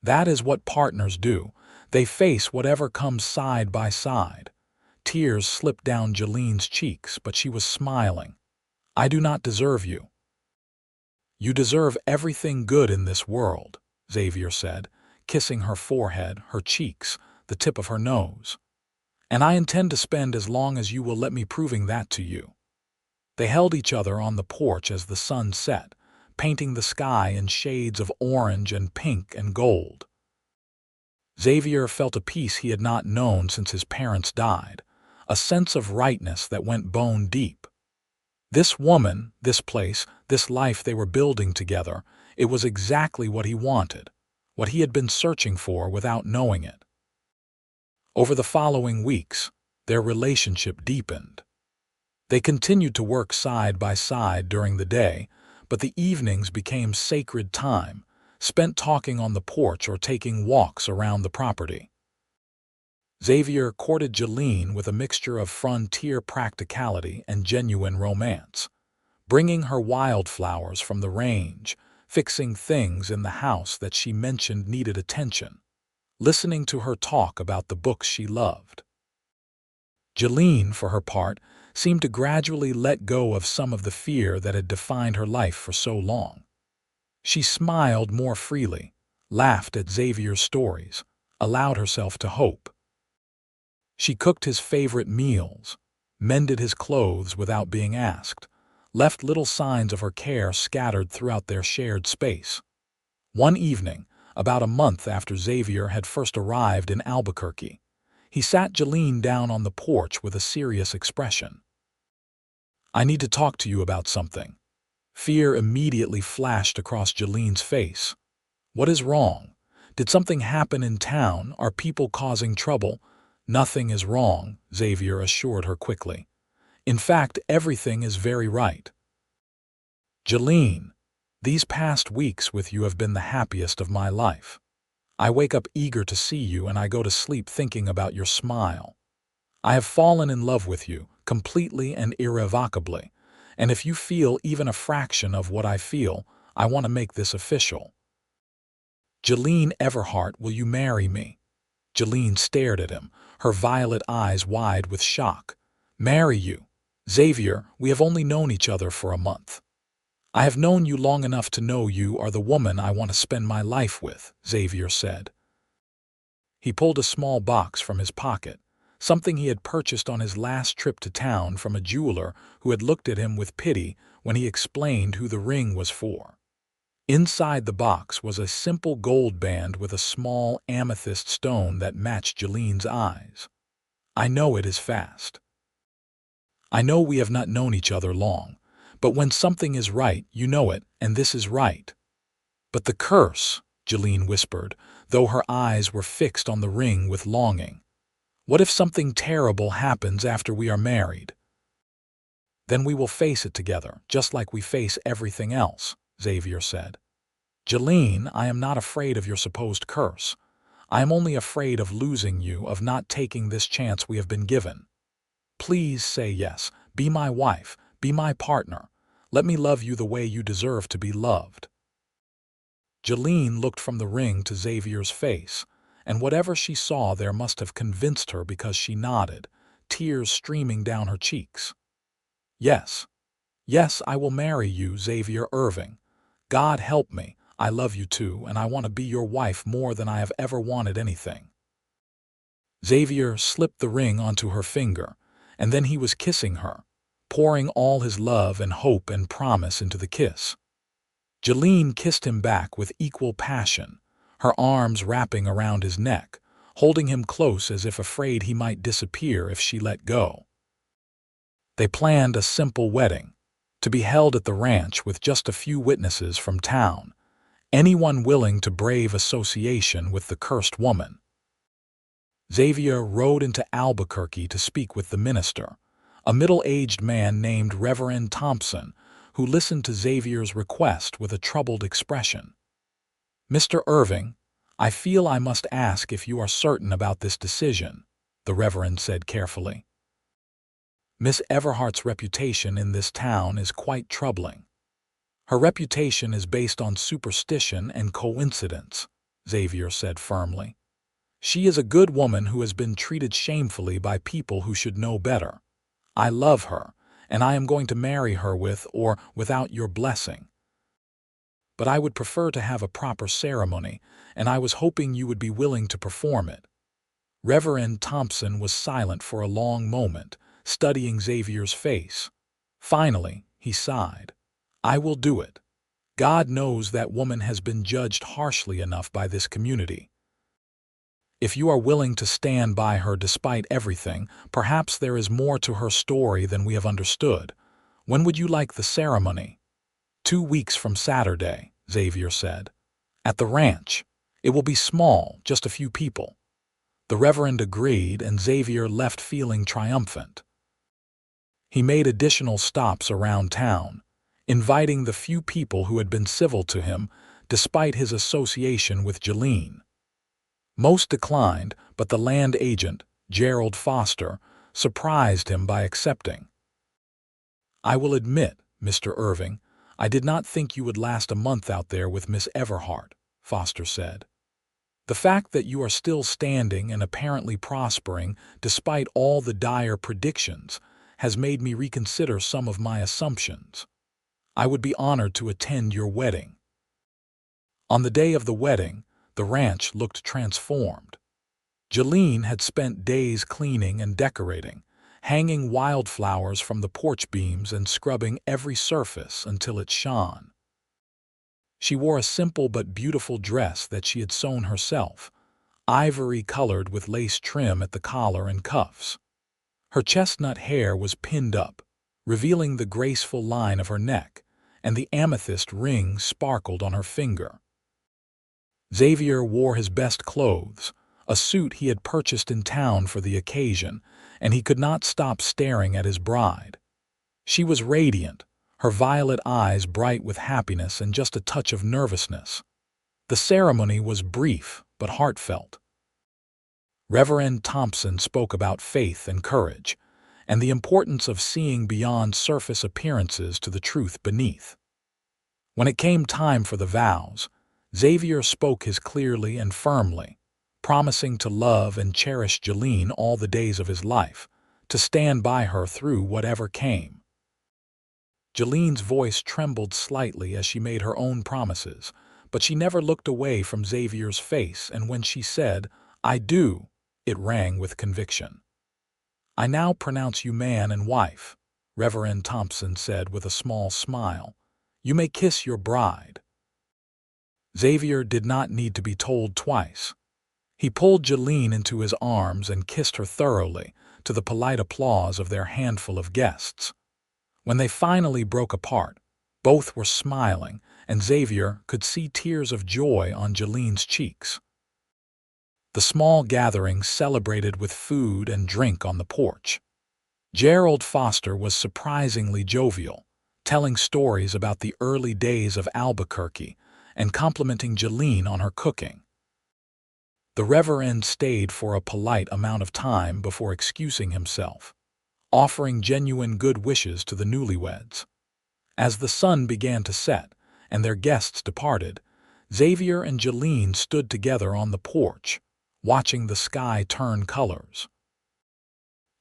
"That is what partners do. They face whatever comes side by side." Tears slipped down Jolene's cheeks, but she was smiling. "I do not deserve you." "You deserve everything good in this world," Xavier said, kissing her forehead, her cheeks, the tip of her nose. "And I intend to spend as long as you will let me proving that to you." They held each other on the porch as the sun set, painting the sky in shades of orange and pink and gold. Xavier felt a peace he had not known since his parents died, a sense of rightness that went bone deep. This woman, this place, this life they were building together, it was exactly what he wanted, what he had been searching for without knowing it. Over the following weeks, their relationship deepened. They continued to work side by side during the day, but the evenings became sacred time, spent talking on the porch or taking walks around the property. Xavier courted Jolene with a mixture of frontier practicality and genuine romance, bringing her wildflowers from the range, fixing things in the house that she mentioned needed attention, listening to her talk about the books she loved. Jolene, for her part, seemed to gradually let go of some of the fear that had defined her life for so long. She smiled more freely, laughed at Xavier's stories, allowed herself to hope. She cooked his favorite meals, mended his clothes without being asked, left little signs of her care scattered throughout their shared space. One evening, about a month after Xavier had first arrived in Albuquerque, he sat Jolene down on the porch with a serious expression. "I need to talk to you about something." Fear immediately flashed across Jolene's face. "What is wrong? Did something happen in town? Are people causing trouble?" "Nothing is wrong," Xavier assured her quickly. "In fact, everything is very right." "Jolene, these past weeks with you have been the happiest of my life. I wake up eager to see you and I go to sleep thinking about your smile. I have fallen in love with you, completely and irrevocably, and if you feel even a fraction of what I feel, I want to make this official." "Jolene Everhart, will you marry me?" Jolene stared at him, her violet eyes wide with shock. "Marry you? Xavier, we have only known each other for a month." "I have known you long enough to know you are the woman I want to spend my life with," Xavier said. He pulled a small box from his pocket, something he had purchased on his last trip to town from a jeweler who had looked at him with pity when he explained who the ring was for. Inside the box was a simple gold band with a small amethyst stone that matched Jolene's eyes. "I know it is fast. I know we have not known each other long, but when something is right, you know it, and this is right." "But the curse," Jolene whispered, though her eyes were fixed on the ring with longing. "What if something terrible happens after we are married?" "Then we will face it together, just like we face everything else," Xavier said. "Jolene, I am not afraid of your supposed curse. I am only afraid of losing you, of not taking this chance we have been given. Please say yes, be my wife, be my partner. Let me love you the way you deserve to be loved." Jolene looked from the ring to Xavier's face, and whatever she saw there must have convinced her because she nodded, tears streaming down her cheeks. "Yes, yes, I will marry you, Xavier Irving. God help me, I love you too, and I want to be your wife more than I have ever wanted anything." Xavier slipped the ring onto her finger, and then he was kissing her, pouring all his love and hope and promise into the kiss. Jolene kissed him back with equal passion, her arms wrapping around his neck, holding him close as if afraid he might disappear if she let go. They planned a simple wedding, to be held at the ranch with just a few witnesses from town, anyone willing to brave association with the cursed woman. Xavier rode into Albuquerque to speak with the minister, a middle-aged man named Reverend Thompson, who listened to Xavier's request with a troubled expression. "Mr. Irving, I feel I must ask if you are certain about this decision," the Reverend said carefully. "Miss Everhart's reputation in this town is quite troubling. Her reputation is based on superstition and coincidence," Xavier said firmly. "She is a good woman who has been treated shamefully by people who should know better. I love her, and I am going to marry her with or without your blessing. But I would prefer to have a proper ceremony, and I was hoping you would be willing to perform it." Reverend Thompson was silent for a long moment, studying Xavier's face. Finally, he sighed. "I will do it. God knows that woman has been judged harshly enough by this community. If you are willing to stand by her despite everything, perhaps there is more to her story than we have understood. When would you like the ceremony?" "2 weeks from Saturday," Xavier said. "At the ranch. It will be small, just a few people." The Reverend agreed, and Xavier left feeling triumphant. He made additional stops around town, inviting the few people who had been civil to him, despite his association with Jolene. Most declined, but the land agent, Gerald Foster, surprised him by accepting. "I will admit, Mr. Irving, I did not think you would last a month out there with Miss Everhart," Foster said. "The fact that you are still standing and apparently prospering despite all the dire predictions has made me reconsider some of my assumptions. I would be honored to attend your wedding." On the day of the wedding, the ranch looked transformed. Jolene had spent days cleaning and decorating, hanging wildflowers from the porch beams and scrubbing every surface until it shone. She wore a simple but beautiful dress that she had sewn herself, ivory-colored with lace trim at the collar and cuffs. Her chestnut hair was pinned up, revealing the graceful line of her neck, and the amethyst ring sparkled on her finger. Xavier wore his best clothes, a suit he had purchased in town for the occasion, and he could not stop staring at his bride. She was radiant, her violet eyes bright with happiness and just a touch of nervousness. The ceremony was brief but heartfelt. Reverend Thompson spoke about faith and courage, and the importance of seeing beyond surface appearances to the truth beneath. When it came time for the vows, Xavier spoke his clearly and firmly, promising to love and cherish Jolene all the days of his life, to stand by her through whatever came. Jolene's voice trembled slightly as she made her own promises, but she never looked away from Xavier's face, and when she said, "I do," it rang with conviction. "I now pronounce you man and wife," Reverend Thompson said with a small smile. "You may kiss your bride." Xavier did not need to be told twice. He pulled Jolene into his arms and kissed her thoroughly, to the polite applause of their handful of guests. When they finally broke apart, both were smiling, and Xavier could see tears of joy on Jolene's cheeks. The small gathering celebrated with food and drink on the porch. Gerald Foster was surprisingly jovial, telling stories about the early days of Albuquerque and complimenting Jolene on her cooking. The Reverend stayed for a polite amount of time before excusing himself, offering genuine good wishes to the newlyweds. As the sun began to set and their guests departed, Xavier and Jolene stood together on the porch, watching the sky turn colors.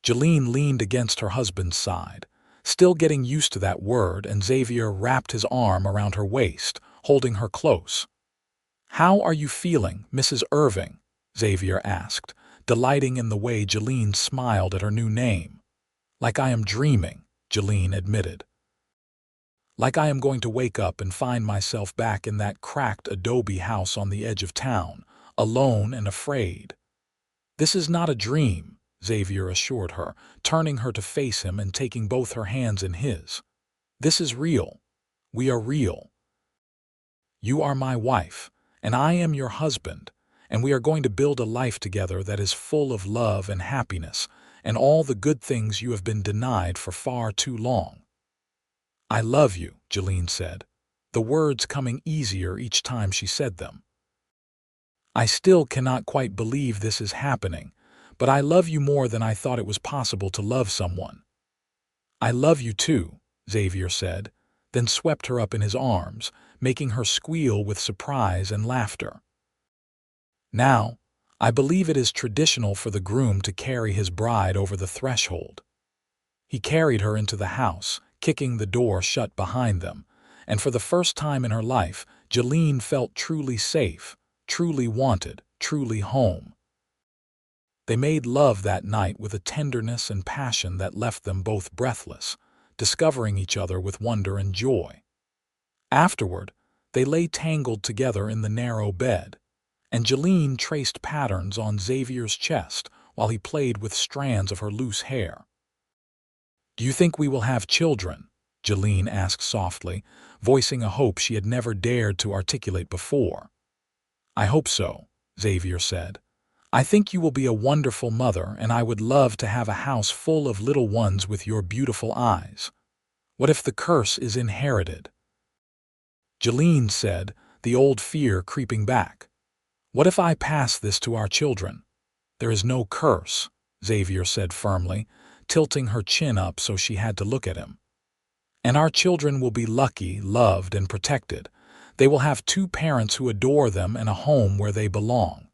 Jolene leaned against her husband's side, still getting used to that word, and Xavier wrapped his arm around her waist, holding her close. "How are you feeling, Mrs. Irving?" Xavier asked, delighting in the way Jolene smiled at her new name. "Like I am dreaming," Jolene admitted. "Like I am going to wake up and find myself back in that cracked adobe house on the edge of town, alone and afraid." "This is not a dream," Xavier assured her, turning her to face him and taking both her hands in his. "This is real. We are real. You are my wife, and I am your husband, and we are going to build a life together that is full of love and happiness and all the good things you have been denied for far too long." "I love you," Jolene said, the words coming easier each time she said them. "I still cannot quite believe this is happening, but I love you more than I thought it was possible to love someone." "I love you too," Xavier said, then swept her up in his arms, making her squeal with surprise and laughter. "Now, I believe it is traditional for the groom to carry his bride over the threshold." He carried her into the house, kicking the door shut behind them, and for the first time in her life, Jolene felt truly safe, truly wanted, truly home. They made love that night with a tenderness and passion that left them both breathless, discovering each other with wonder and joy. Afterward, they lay tangled together in the narrow bed, and Jolene traced patterns on Xavier's chest while he played with strands of her loose hair. "Do you think we will have children?" Jolene asked softly, voicing a hope she had never dared to articulate before. "I hope so," Xavier said. "I think you will be a wonderful mother, and I would love to have a house full of little ones with your beautiful eyes. What if the curse is inherited?" Jolene said, the old fear creeping back. "What if I pass this to our children?" "There is no curse," Xavier said firmly, tilting her chin up so she had to look at him. "And our children will be lucky, loved, and protected. They will have two parents who adore them and a home where they belong.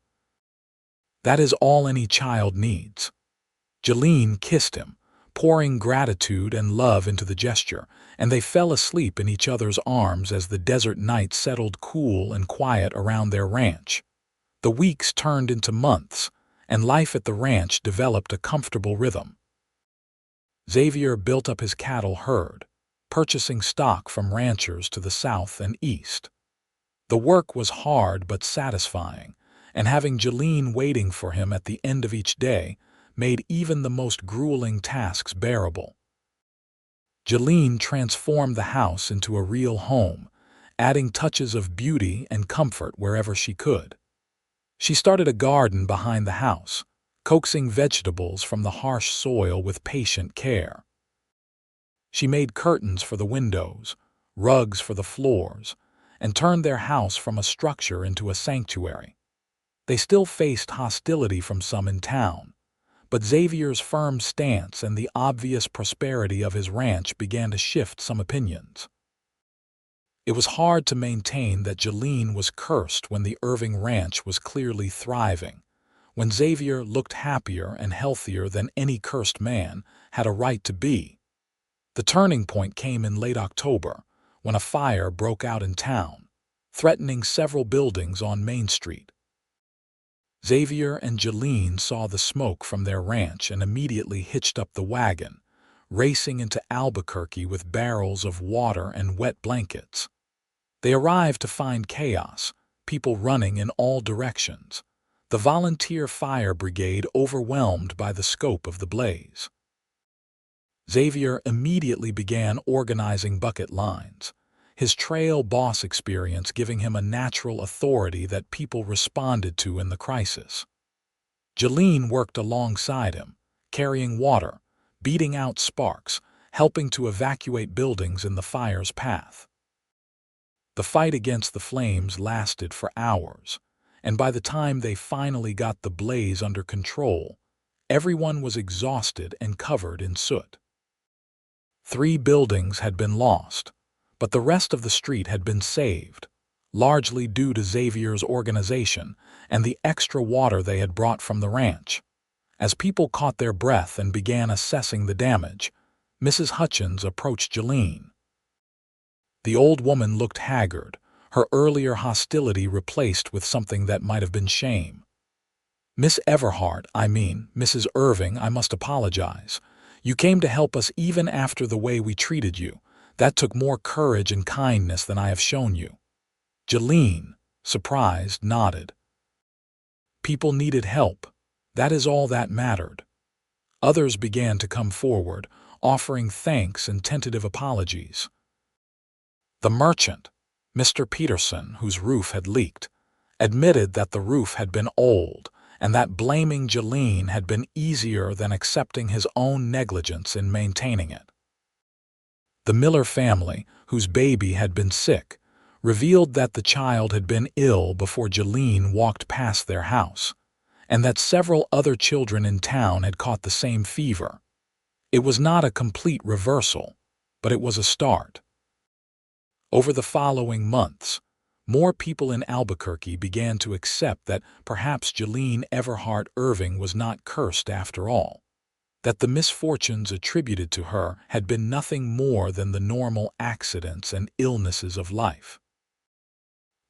That is all any child needs." Jolene kissed him, pouring gratitude and love into the gesture, and they fell asleep in each other's arms as the desert night settled cool and quiet around their ranch. The weeks turned into months, and life at the ranch developed a comfortable rhythm. Xavier built up his cattle herd, purchasing stock from ranchers to the south and east. The work was hard but satisfying, and having Jolene waiting for him at the end of each day made even the most grueling tasks bearable. Jolene transformed the house into a real home, adding touches of beauty and comfort wherever she could. She started a garden behind the house, coaxing vegetables from the harsh soil with patient care. She made curtains for the windows, rugs for the floors, and turned their house from a structure into a sanctuary. They still faced hostility from some in town, but Xavier's firm stance and the obvious prosperity of his ranch began to shift some opinions. It was hard to maintain that Jolene was cursed when the Irving ranch was clearly thriving, when Xavier looked happier and healthier than any cursed man had a right to be. The turning point came in late October, when a fire broke out in town, threatening several buildings on Main Street. Xavier and Jolene saw the smoke from their ranch and immediately hitched up the wagon, racing into Albuquerque with barrels of water and wet blankets. They arrived to find chaos, people running in all directions, the volunteer fire brigade overwhelmed by the scope of the blaze. Xavier immediately began organizing bucket lines, his trail boss experience giving him a natural authority that people responded to in the crisis. Jolene worked alongside him, carrying water, beating out sparks, helping to evacuate buildings in the fire's path. The fight against the flames lasted for hours, and by the time they finally got the blaze under control, everyone was exhausted and covered in soot. 3 buildings had been lost, but the rest of the street had been saved, largely due to Xavier's organization and the extra water they had brought from the ranch. As people caught their breath and began assessing the damage, Mrs. Hutchins approached Jolene. The old woman looked haggard, her earlier hostility replaced with something that might have been shame. "Miss Everhart, Mrs. Irving, I must apologize. You came to help us even after the way we treated you. That took more courage and kindness than I have shown you." Jolene, surprised, nodded. People needed help. That is all that mattered. Others began to come forward, offering thanks and tentative apologies. The merchant, Mr. Peterson, whose roof had leaked, admitted that the roof had been old and that blaming Jolene had been easier than accepting his own negligence in maintaining it. The Miller family, whose baby had been sick, revealed that the child had been ill before Jolene walked past their house, and that several other children in town had caught the same fever. It was not a complete reversal, but it was a start. Over the following months, more people in Albuquerque began to accept that perhaps Jolene Everhart Irving was not cursed after all, that the misfortunes attributed to her had been nothing more than the normal accidents and illnesses of life.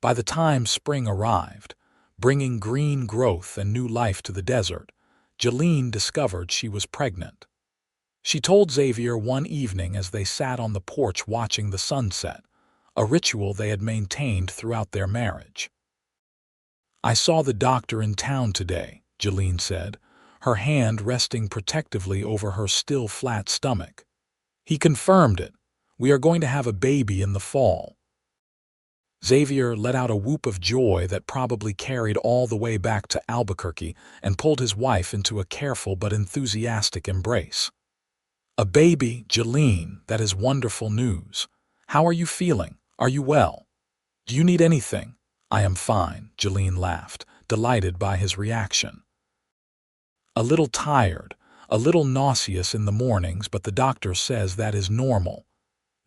By the time spring arrived, bringing green growth and new life to the desert, Jolene discovered she was pregnant. She told Xavier one evening as they sat on the porch watching the sunset, a ritual they had maintained throughout their marriage. "I saw the doctor in town today," Jolene said, her hand resting protectively over her still flat stomach. "He confirmed it. We are going to have a baby in the fall." Xavier let out a whoop of joy that probably carried all the way back to Albuquerque and pulled his wife into a careful but enthusiastic embrace. "A baby, Jolene, that is wonderful news. How are you feeling? Are you well? Do you need anything?" "I am fine," Jolene laughed, delighted by his reaction. "A little tired, a little nauseous in the mornings, but the doctor says that is normal.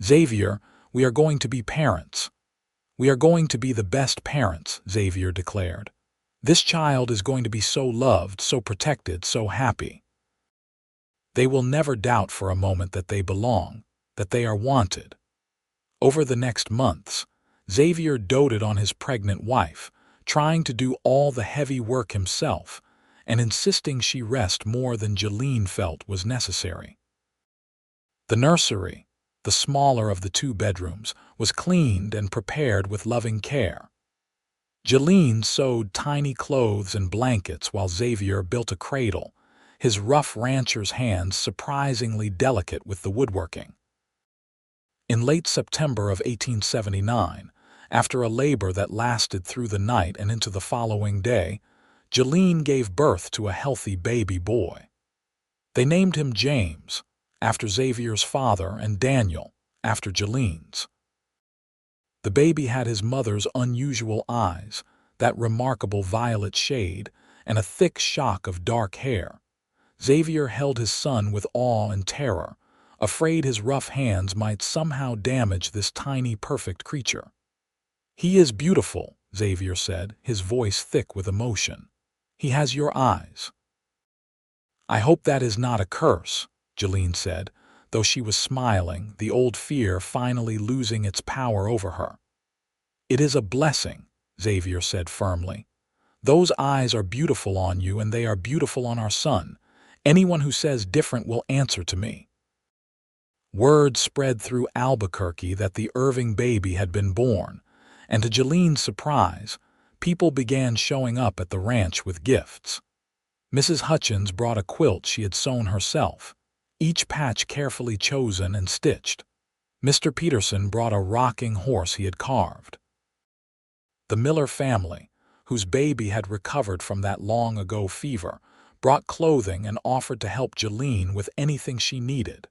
Xavier, we are going to be parents." "We are going to be the best parents," Xavier declared. "This child is going to be so loved, so protected, so happy. They will never doubt for a moment that they belong, that they are wanted." Over the next months, Xavier doted on his pregnant wife, trying to do all the heavy work himself, and insisting she rest more than Jolene felt was necessary. The nursery, the smaller of the two bedrooms, was cleaned and prepared with loving care. Jolene sewed tiny clothes and blankets while Xavier built a cradle, his rough rancher's hands surprisingly delicate with the woodworking. In late September of 1879, after a labor that lasted through the night and into the following day, Jolene gave birth to a healthy baby boy. They named him James, after Xavier's father, and Daniel, after Jolene's. The baby had his mother's unusual eyes, that remarkable violet shade, and a thick shock of dark hair. Xavier held his son with awe and terror, afraid his rough hands might somehow damage this tiny, perfect creature. "He is beautiful," Xavier said, his voice thick with emotion. "He has your eyes." "I hope that is not a curse," Jolene said, though she was smiling, the old fear finally losing its power over her. "It is a blessing," Xavier said firmly. "Those eyes are beautiful on you, and they are beautiful on our son. Anyone who says different will answer to me." Word spread through Albuquerque that the Irving baby had been born, and to Jolene's surprise, people began showing up at the ranch with gifts. Mrs. Hutchins brought a quilt she had sewn herself, each patch carefully chosen and stitched. Mr. Peterson brought a rocking horse he had carved. The Miller family, whose baby had recovered from that long-ago fever, brought clothing and offered to help Jolene with anything she needed.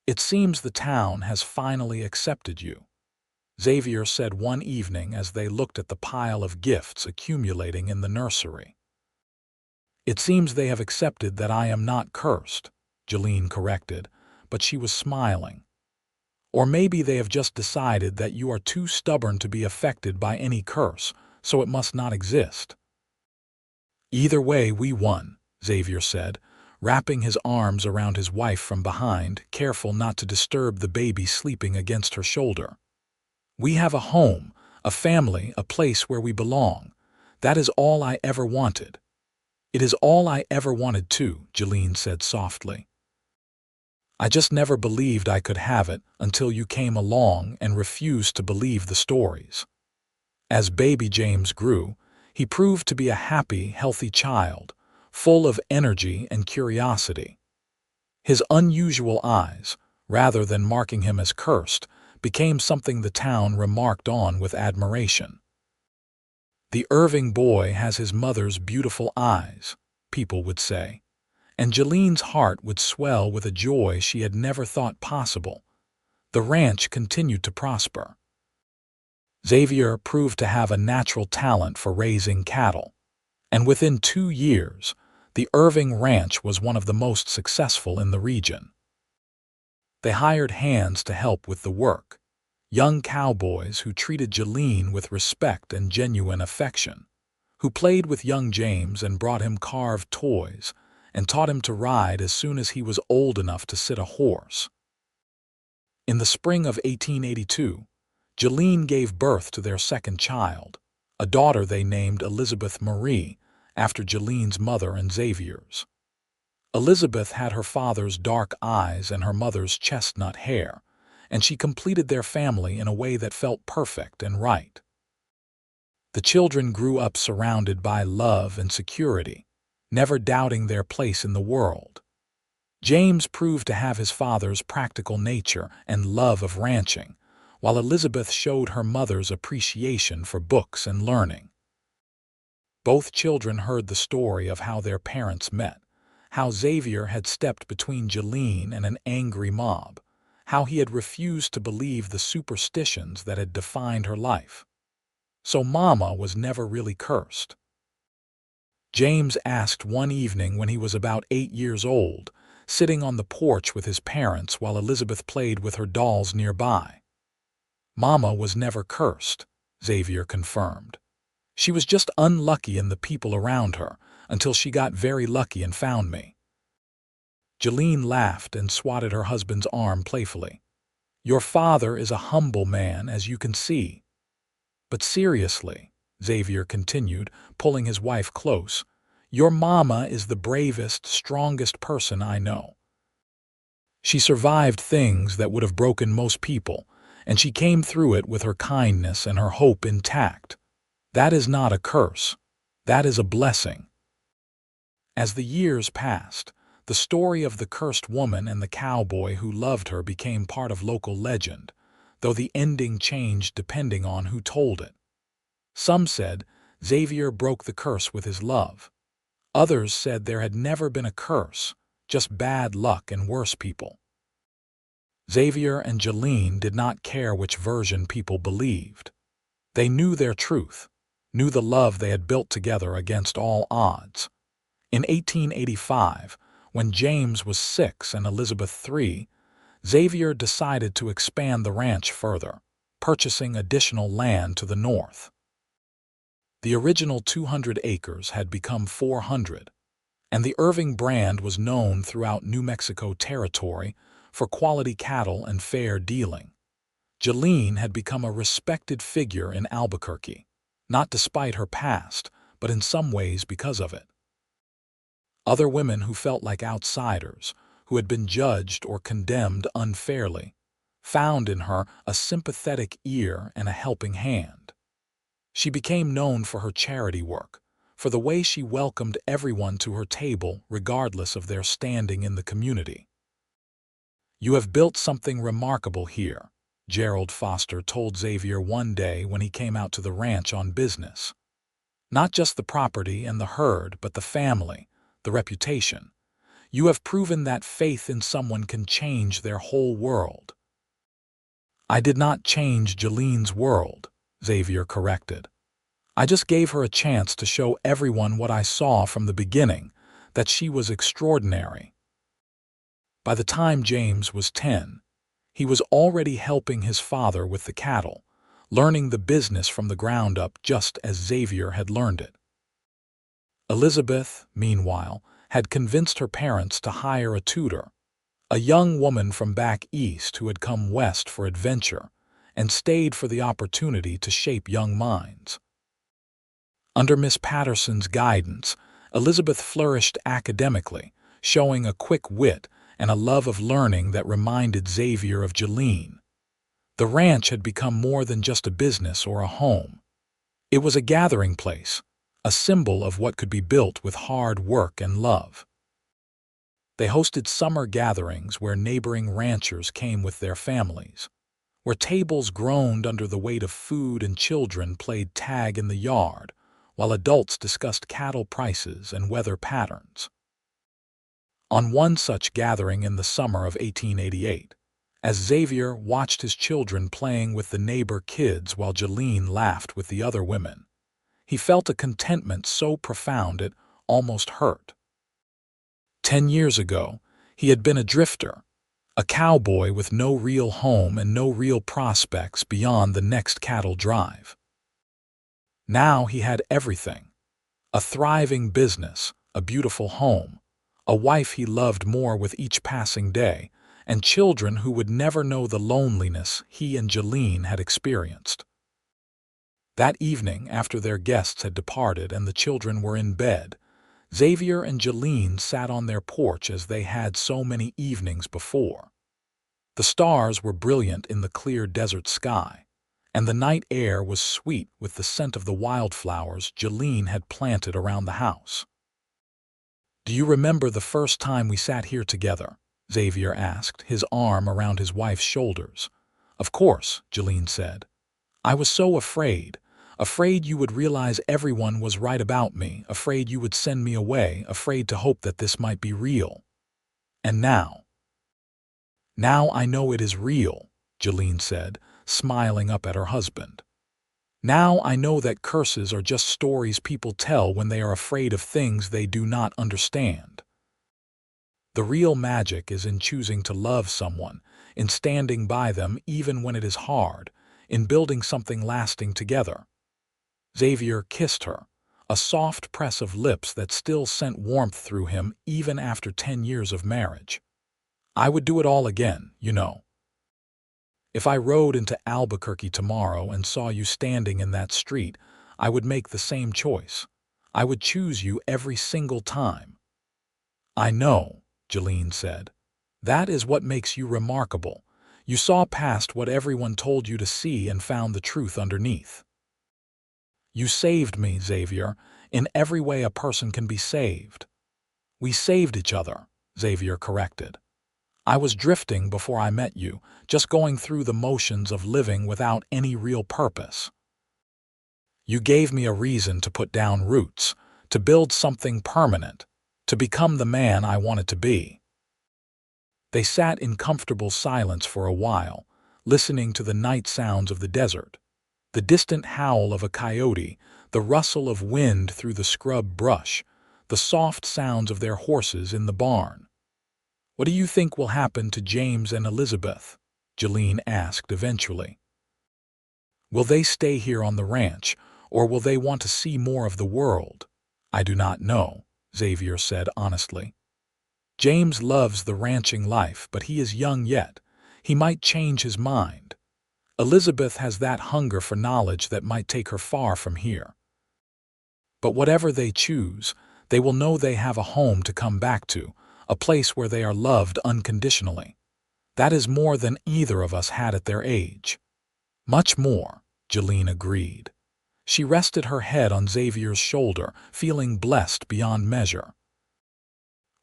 "It seems the town has finally accepted you," Xavier said one evening as they looked at the pile of gifts accumulating in the nursery. "It seems they have accepted that I am not cursed," Jolene corrected, but she was smiling. "Or maybe they have just decided that you are too stubborn to be affected by any curse, so it must not exist." "Either way, we won," Xavier said, wrapping his arms around his wife from behind, careful not to disturb the baby sleeping against her shoulder. "We have a home, A family, a place where we belong. That is all I ever wanted." "It is all I ever wanted too," Jolene said softly. "I just never believed I could have it until you came along and refused to believe the stories." As baby James grew, he proved to be a happy, healthy child, full of energy and curiosity. His unusual eyes, rather than marking him as cursed, became something the town remarked on with admiration. "The Irving boy has his mother's beautiful eyes," people would say, and Jolene's heart would swell with a joy she had never thought possible. The ranch continued to prosper. Xavier proved to have a natural talent for raising cattle, and within 2 years, the Irving Ranch was one of the most successful in the region. They hired hands to help with the work, young cowboys who treated Jolene with respect and genuine affection, who played with young James and brought him carved toys and taught him to ride as soon as he was old enough to sit a horse. In the spring of 1882, Jolene gave birth to their second child, a daughter they named Elizabeth Marie, after Jolene's mother and Xavier's. Elizabeth had her father's dark eyes and her mother's chestnut hair, and she completed their family in a way that felt perfect and right. The children grew up surrounded by love and security, never doubting their place in the world. James proved to have his father's practical nature and love of ranching, while Elizabeth showed her mother's appreciation for books and learning. Both children heard the story of how their parents met, how Xavier had stepped between Jolene and an angry mob, how he had refused to believe the superstitions that had defined her life. So Mama was never really cursed. James asked one evening when he was about 8 years old, sitting on the porch with his parents while Elizabeth played with her dolls nearby. "Mama was never cursed," Xavier confirmed. "She was just unlucky in the people around her, until she got very lucky and found me." Jolene laughed and swatted her husband's arm playfully. "Your father is a humble man, as you can see." "But seriously," Xavier continued, pulling his wife close, "your mama is the bravest, strongest person I know. She survived things that would have broken most people, and she came through it with her kindness and her hope intact. That is not a curse. That is a blessing." As the years passed, the story of the cursed woman and the cowboy who loved her became part of local legend, though the ending changed depending on who told it. Some said Xavier broke the curse with his love. Others said there had never been a curse, just bad luck and worse people. Xavier and Jolene did not care which version people believed. They knew their truth, knew the love they had built together against all odds. In 1885, when James was 6 and Elizabeth 3, Xavier decided to expand the ranch further, purchasing additional land to the north. The original 200 acres had become 400, and the Irving brand was known throughout New Mexico territory for quality cattle and fair dealing. Jolene had become a respected figure in Albuquerque, not despite her past, but in some ways because of it. Other women who felt like outsiders, who had been judged or condemned unfairly, found in her a sympathetic ear and a helping hand. She became known for her charity work, for the way she welcomed everyone to her table regardless of their standing in the community. "You have built something remarkable here," Gerald Foster told Xavier one day when he came out to the ranch on business. "Not just the property and the herd, but the family, the reputation. You have proven that faith in someone can change their whole world." "I did not change Jolene's world," Xavier corrected. "I just gave her a chance to show everyone what I saw from the beginning, that she was extraordinary." By the time James was 10, he was already helping his father with the cattle, learning the business from the ground up just as Xavier had learned it. Elizabeth, meanwhile, had convinced her parents to hire a tutor, a young woman from back east who had come west for adventure, and stayed for the opportunity to shape young minds. Under Miss Patterson's guidance, Elizabeth flourished academically, showing a quick wit and a love of learning that reminded Xavier of Jolene. The ranch had become more than just a business or a home. It was a gathering place, a symbol of what could be built with hard work and love. They hosted summer gatherings where neighboring ranchers came with their families, where tables groaned under the weight of food and children played tag in the yard, while adults discussed cattle prices and weather patterns. On one such gathering in the summer of 1888, as Xavier watched his children playing with the neighbor kids while Jolene laughed with the other women, he felt a contentment so profound it almost hurt. 10 years ago, he had been a drifter, a cowboy with no real home and no real prospects beyond the next cattle drive. Now he had everything: a thriving business, a beautiful home, a wife he loved more with each passing day, and children who would never know the loneliness he and Jolene had experienced. That evening, after their guests had departed and the children were in bed, Xavier and Jolene sat on their porch as they had so many evenings before. The stars were brilliant in the clear desert sky, and the night air was sweet with the scent of the wildflowers Jolene had planted around the house. "Do you remember the first time we sat here together?" Xavier asked, his arm around his wife's shoulders. "Of course," Jolene said. "I was so afraid you would realize everyone was right about me, afraid you would send me away, afraid to hope that this might be real. And now I know it is real," Jolene said, smiling up at her husband. "Now I know that curses are just stories people tell when they are afraid of things they do not understand. The real magic is in choosing to love someone, in standing by them even when it is hard, in building something lasting together." Xavier kissed her, a soft press of lips that still sent warmth through him even after 10 years of marriage. "I would do it all again, you know. If I rode into Albuquerque tomorrow and saw you standing in that street, I would make the same choice. I would choose you every single time." "I know," Jolene said. "That is what makes you remarkable. You saw past what everyone told you to see and found the truth underneath." "You saved me, Xavier, in every way a person can be saved." "We saved each other," Xavier corrected. "I was drifting before I met you, just going through the motions of living without any real purpose. You gave me a reason to put down roots, to build something permanent, to become the man I wanted to be." They sat in comfortable silence for a while, listening to the night sounds of the desert, the distant howl of a coyote, the rustle of wind through the scrub brush, the soft sounds of their horses in the barn. "What do you think will happen to James and Elizabeth?" Jolene asked eventually. "Will they stay here on the ranch, or will they want to see more of the world?" "I do not know," Xavier said honestly. "James loves the ranching life, but he is young yet. He might change his mind. Elizabeth has that hunger for knowledge that might take her far from here. But whatever they choose, they will know they have a home to come back to, a place where they are loved unconditionally. That is more than either of us had at their age." "Much more," Jolene agreed. She rested her head on Xavier's shoulder, feeling blessed beyond measure.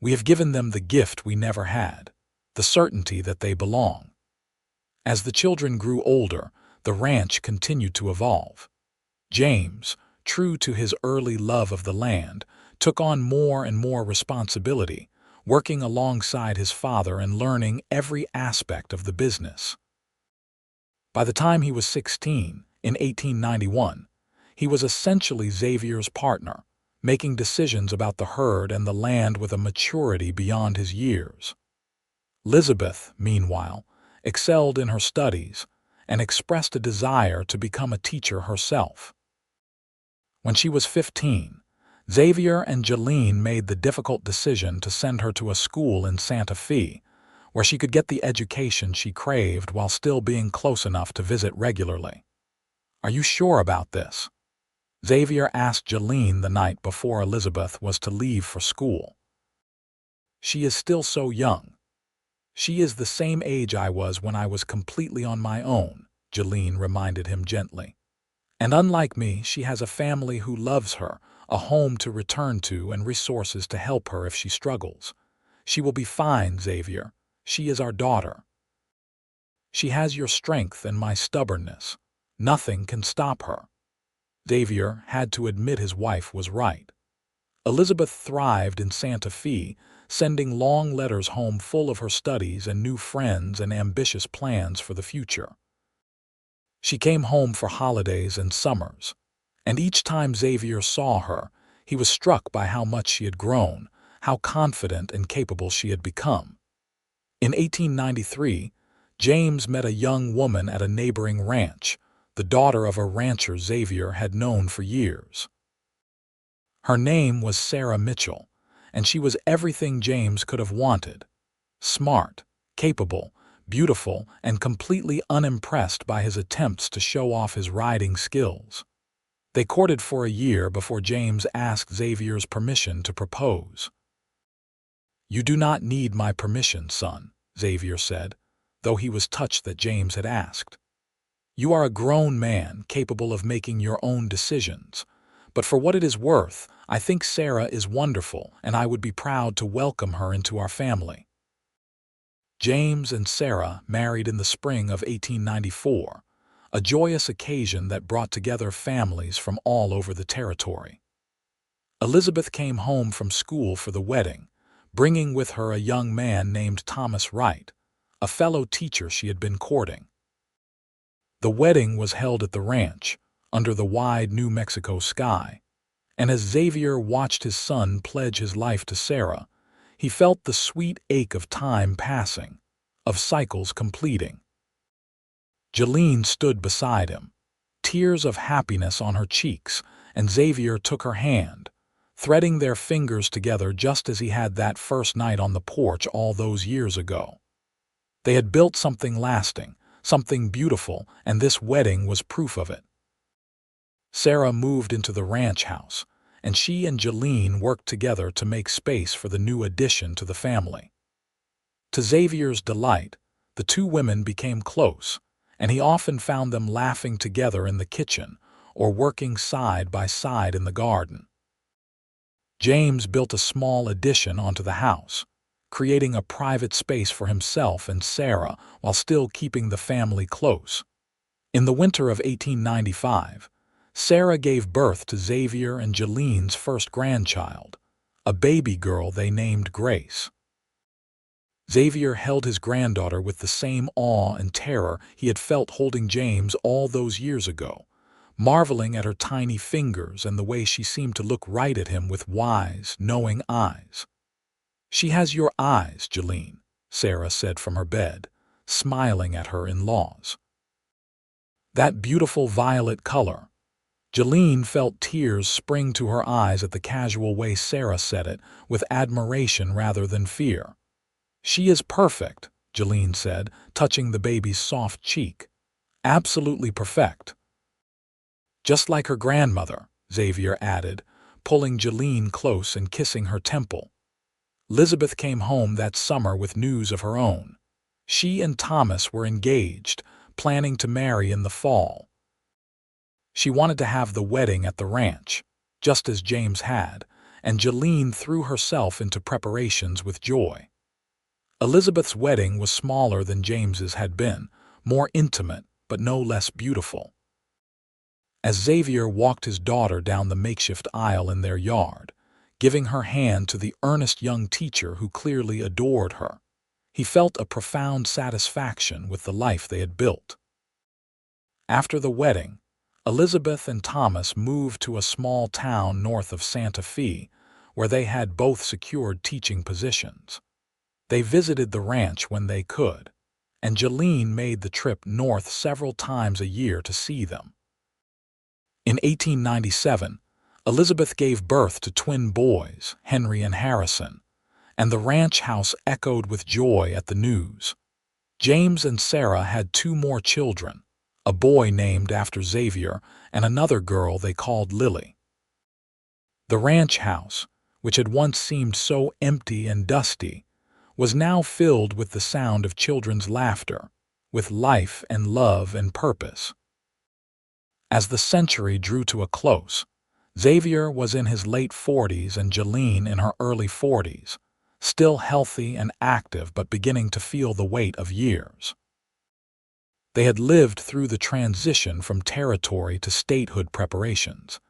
"We have given them the gift we never had, the certainty that they belong." As the children grew older, the ranch continued to evolve. James, true to his early love of the land, took on more and more responsibility, working alongside his father and learning every aspect of the business. By the time he was 16, in 1891, he was essentially Xavier's partner, making decisions about the herd and the land with a maturity beyond his years. Elizabeth, meanwhile, excelled in her studies and expressed a desire to become a teacher herself. When she was 15, Xavier and Jolene made the difficult decision to send her to a school in Santa Fe, where she could get the education she craved while still being close enough to visit regularly. "Are you sure about this?" Xavier asked Jolene the night before Elizabeth was to leave for school. "She is still so young. She is the same age I was when I was completely on my own," Jolene reminded him gently. "And unlike me, she has a family who loves her, a home to return to, and resources to help her if she struggles. She will be fine, Xavier. She is our daughter. She has your strength and my stubbornness. Nothing can stop her." Xavier had to admit his wife was right. Elizabeth thrived in Santa Fe, sending long letters home full of her studies and new friends and ambitious plans for the future. She came home for holidays and summers, and each time Xavier saw her, he was struck by how much she had grown, how confident and capable she had become. In 1893, James met a young woman at a neighboring ranch, the daughter of a rancher Xavier had known for years. Her name was Sarah Mitchell, and she was everything James could have wanted: smart, capable, beautiful, and completely unimpressed by his attempts to show off his riding skills. They courted for a year before James asked Xavier's permission to propose. "You do not need my permission, son," Xavier said, though he was touched that James had asked. "You are a grown man, capable of making your own decisions. But for what it is worth, I think Sarah is wonderful, and I would be proud to welcome her into our family." James and Sarah married in the spring of 1894, a joyous occasion that brought together families from all over the territory. Elizabeth came home from school for the wedding, bringing with her a young man named Thomas Wright, a fellow teacher she had been courting. The wedding was held at the ranch, under the wide New Mexico sky, and as Xavier watched his son pledge his life to Sarah, he felt the sweet ache of time passing, of cycles completing. Jolene stood beside him, tears of happiness on her cheeks, and Xavier took her hand, threading their fingers together just as he had that first night on the porch all those years ago. They had built something lasting, something beautiful, and this wedding was proof of it. Sarah moved into the ranch house, and she and Jolene worked together to make space for the new addition to the family. To Xavier's delight, the two women became close, and he often found them laughing together in the kitchen or working side by side in the garden. James built a small addition onto the house, creating a private space for himself and Sarah while still keeping the family close. In the winter of 1895, Sarah gave birth to Xavier and Jolene's first grandchild, a baby girl they named Grace. Xavier held his granddaughter with the same awe and terror he had felt holding James all those years ago, marveling at her tiny fingers and the way she seemed to look right at him with wise, knowing eyes. "She has your eyes, Jolene," Sarah said from her bed, smiling at her in-laws. "That beautiful violet color." Jolene felt tears spring to her eyes at the casual way Sarah said it, with admiration rather than fear. "She is perfect," Jolene said, touching the baby's soft cheek. "Absolutely perfect." "Just like her grandmother," Xavier added, pulling Jolene close and kissing her temple. Elizabeth came home that summer with news of her own. She and Thomas were engaged, planning to marry in the fall. She wanted to have the wedding at the ranch, just as James had, and Jolene threw herself into preparations with joy. Elizabeth's wedding was smaller than James's had been, more intimate, but no less beautiful. As Xavier walked his daughter down the makeshift aisle in their yard, giving her hand to the earnest young teacher who clearly adored her, he felt a profound satisfaction with the life they had built. After the wedding, Elizabeth and Thomas moved to a small town north of Santa Fe, where they had both secured teaching positions. They visited the ranch when they could, and Jolene made the trip north several times a year to see them. In 1897, Elizabeth gave birth to twin boys, Henry and Harrison, and the ranch house echoed with joy at the news. James and Sarah had 2 more children, a boy named after Xavier and another girl they called Lily. The ranch house, which had once seemed so empty and dusty, was now filled with the sound of children's laughter, with life and love and purpose. As the century drew to a close, Xavier was in his late 40s and Jolene in her early 40s, still healthy and active but beginning to feel the weight of years. They had lived through the transition from territory to statehood preparations,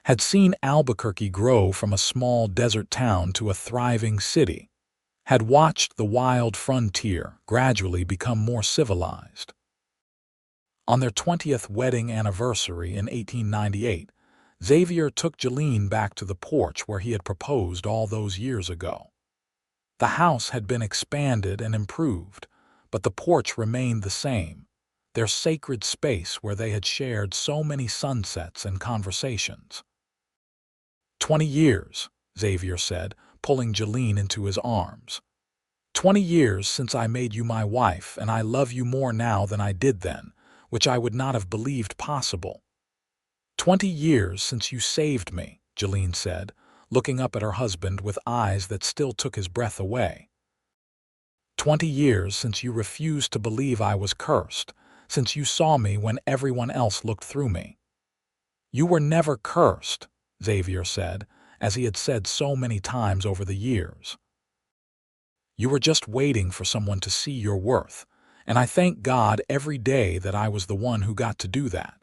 had seen Albuquerque grow from a small desert town to a thriving city, had watched the wild frontier gradually become more civilized. On their 20th wedding anniversary in 1898, Xavier took Jolene back to the porch where he had proposed all those years ago. The house had been expanded and improved, but the porch remained the same, their sacred space where they had shared so many sunsets and conversations. 20 years, Xavier said, pulling Jolene into his arms. 20 years since I made you my wife, and I love you more now than I did then, which I would not have believed possible. 20 years since you saved me, Jolene said, looking up at her husband with eyes that still took his breath away. 20 years since you refused to believe I was cursed, since you saw me when everyone else looked through me. You were never cursed, Xavier said, as he had said so many times over the years. You were just waiting for someone to see your worth, and I thank God every day that I was the one who got to do that.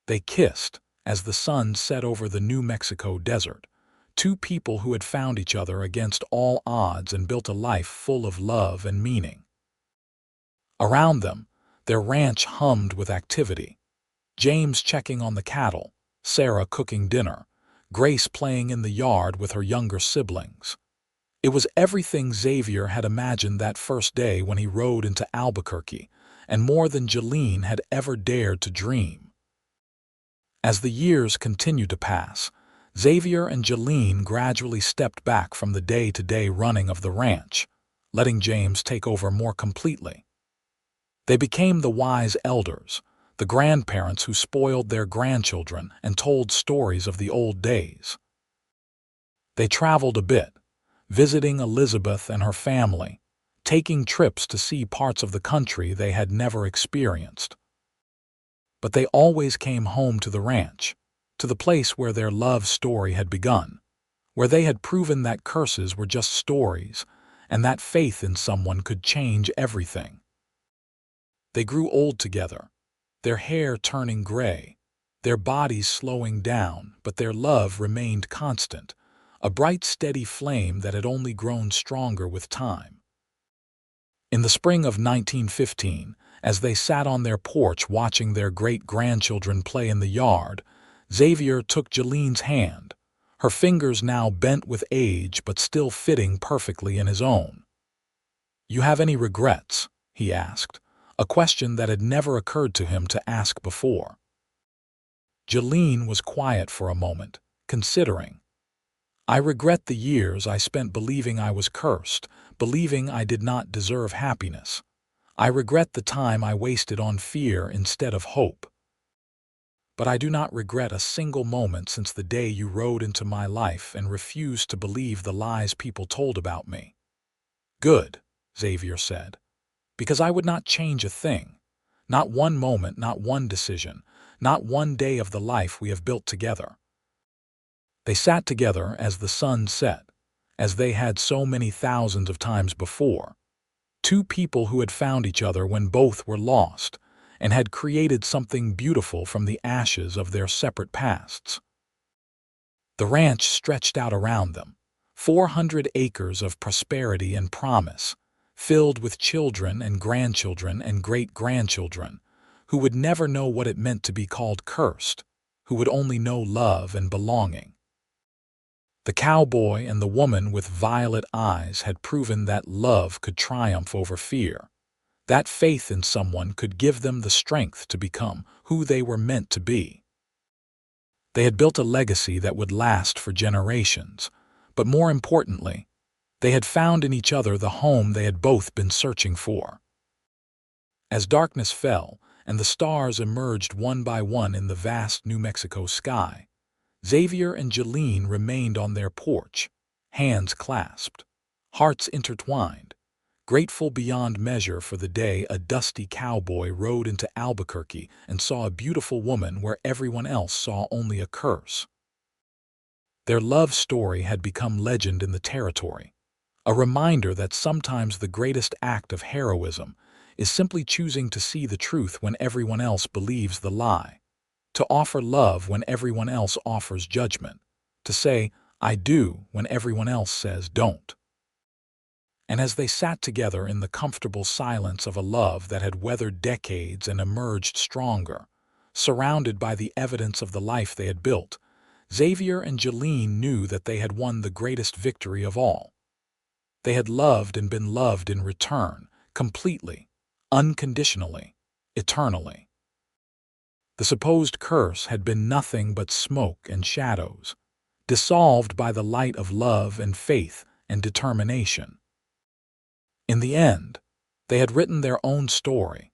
They kissed as the sun set over the New Mexico desert, 2 people who had found each other against all odds and built a life full of love and meaning. Around them, their ranch hummed with activity. James checking on the cattle, Sarah cooking dinner, Grace playing in the yard with her younger siblings. It was everything Xavier had imagined that first day when he rode into Albuquerque, and more than Jolene had ever dared to dream. As the years continued to pass, Xavier and Jolene gradually stepped back from the day-to-day running of the ranch, letting James take over more completely. They became the wise elders, the grandparents who spoiled their grandchildren and told stories of the old days. They traveled a bit, visiting Elizabeth and her family, taking trips to see parts of the country they had never experienced. But they always came home to the ranch, to the place where their love story had begun, where they had proven that curses were just stories and that faith in someone could change everything. They grew old together, their hair turning gray, their bodies slowing down, but their love remained constant, a bright, steady flame that had only grown stronger with time. In the spring of 1915, as they sat on their porch watching their great-grandchildren play in the yard, Xavier took Jolene's hand, her fingers now bent with age but still fitting perfectly in his own. "You have any regrets?" he asked, a question that had never occurred to him to ask before. Jolene was quiet for a moment, considering. "I regret the years I spent believing I was cursed, believing I did not deserve happiness. I regret the time I wasted on fear instead of hope. But I do not regret a single moment since the day you rode into my life and refused to believe the lies people told about me." "Good," Xavier said, "because I would not change a thing. Not one moment, not one decision, not one day of the life we have built together." They sat together as the sun set, as they had so many thousands of times before. 2 people who had found each other when both were lost, and had created something beautiful from the ashes of their separate pasts. The ranch stretched out around them, 400 acres of prosperity and promise, filled with children and grandchildren and great-grandchildren, who would never know what it meant to be called cursed, who would only know love and belonging. The cowboy and the woman with violet eyes had proven that love could triumph over fear, that faith in someone could give them the strength to become who they were meant to be. They had built a legacy that would last for generations, but more importantly, They had found in each other the home they had both been searching for. As darkness fell and the stars emerged one by one in the vast New Mexico sky, Xavier and Jolene remained on their porch, hands clasped, hearts intertwined, grateful beyond measure for the day a dusty cowboy rode into Albuquerque and saw a beautiful woman where everyone else saw only a curse. Their love story had become legend in the territory, a reminder that sometimes the greatest act of heroism is simply choosing to see the truth when everyone else believes the lie, to offer love when everyone else offers judgment, to say, "I do," when everyone else says, "Don't." And as they sat together in the comfortable silence of a love that had weathered decades and emerged stronger, surrounded by the evidence of the life they had built, Xavier and Jolene knew that they had won the greatest victory of all. They had loved and been loved in return, completely, unconditionally, eternally. The supposed curse had been nothing but smoke and shadows, dissolved by the light of love and faith and determination. In the end, they had written their own story,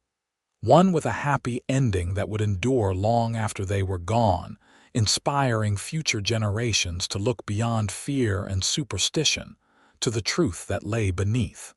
one with a happy ending that would endure long after they were gone, inspiring future generations to look beyond fear and superstition to the truth that lay beneath.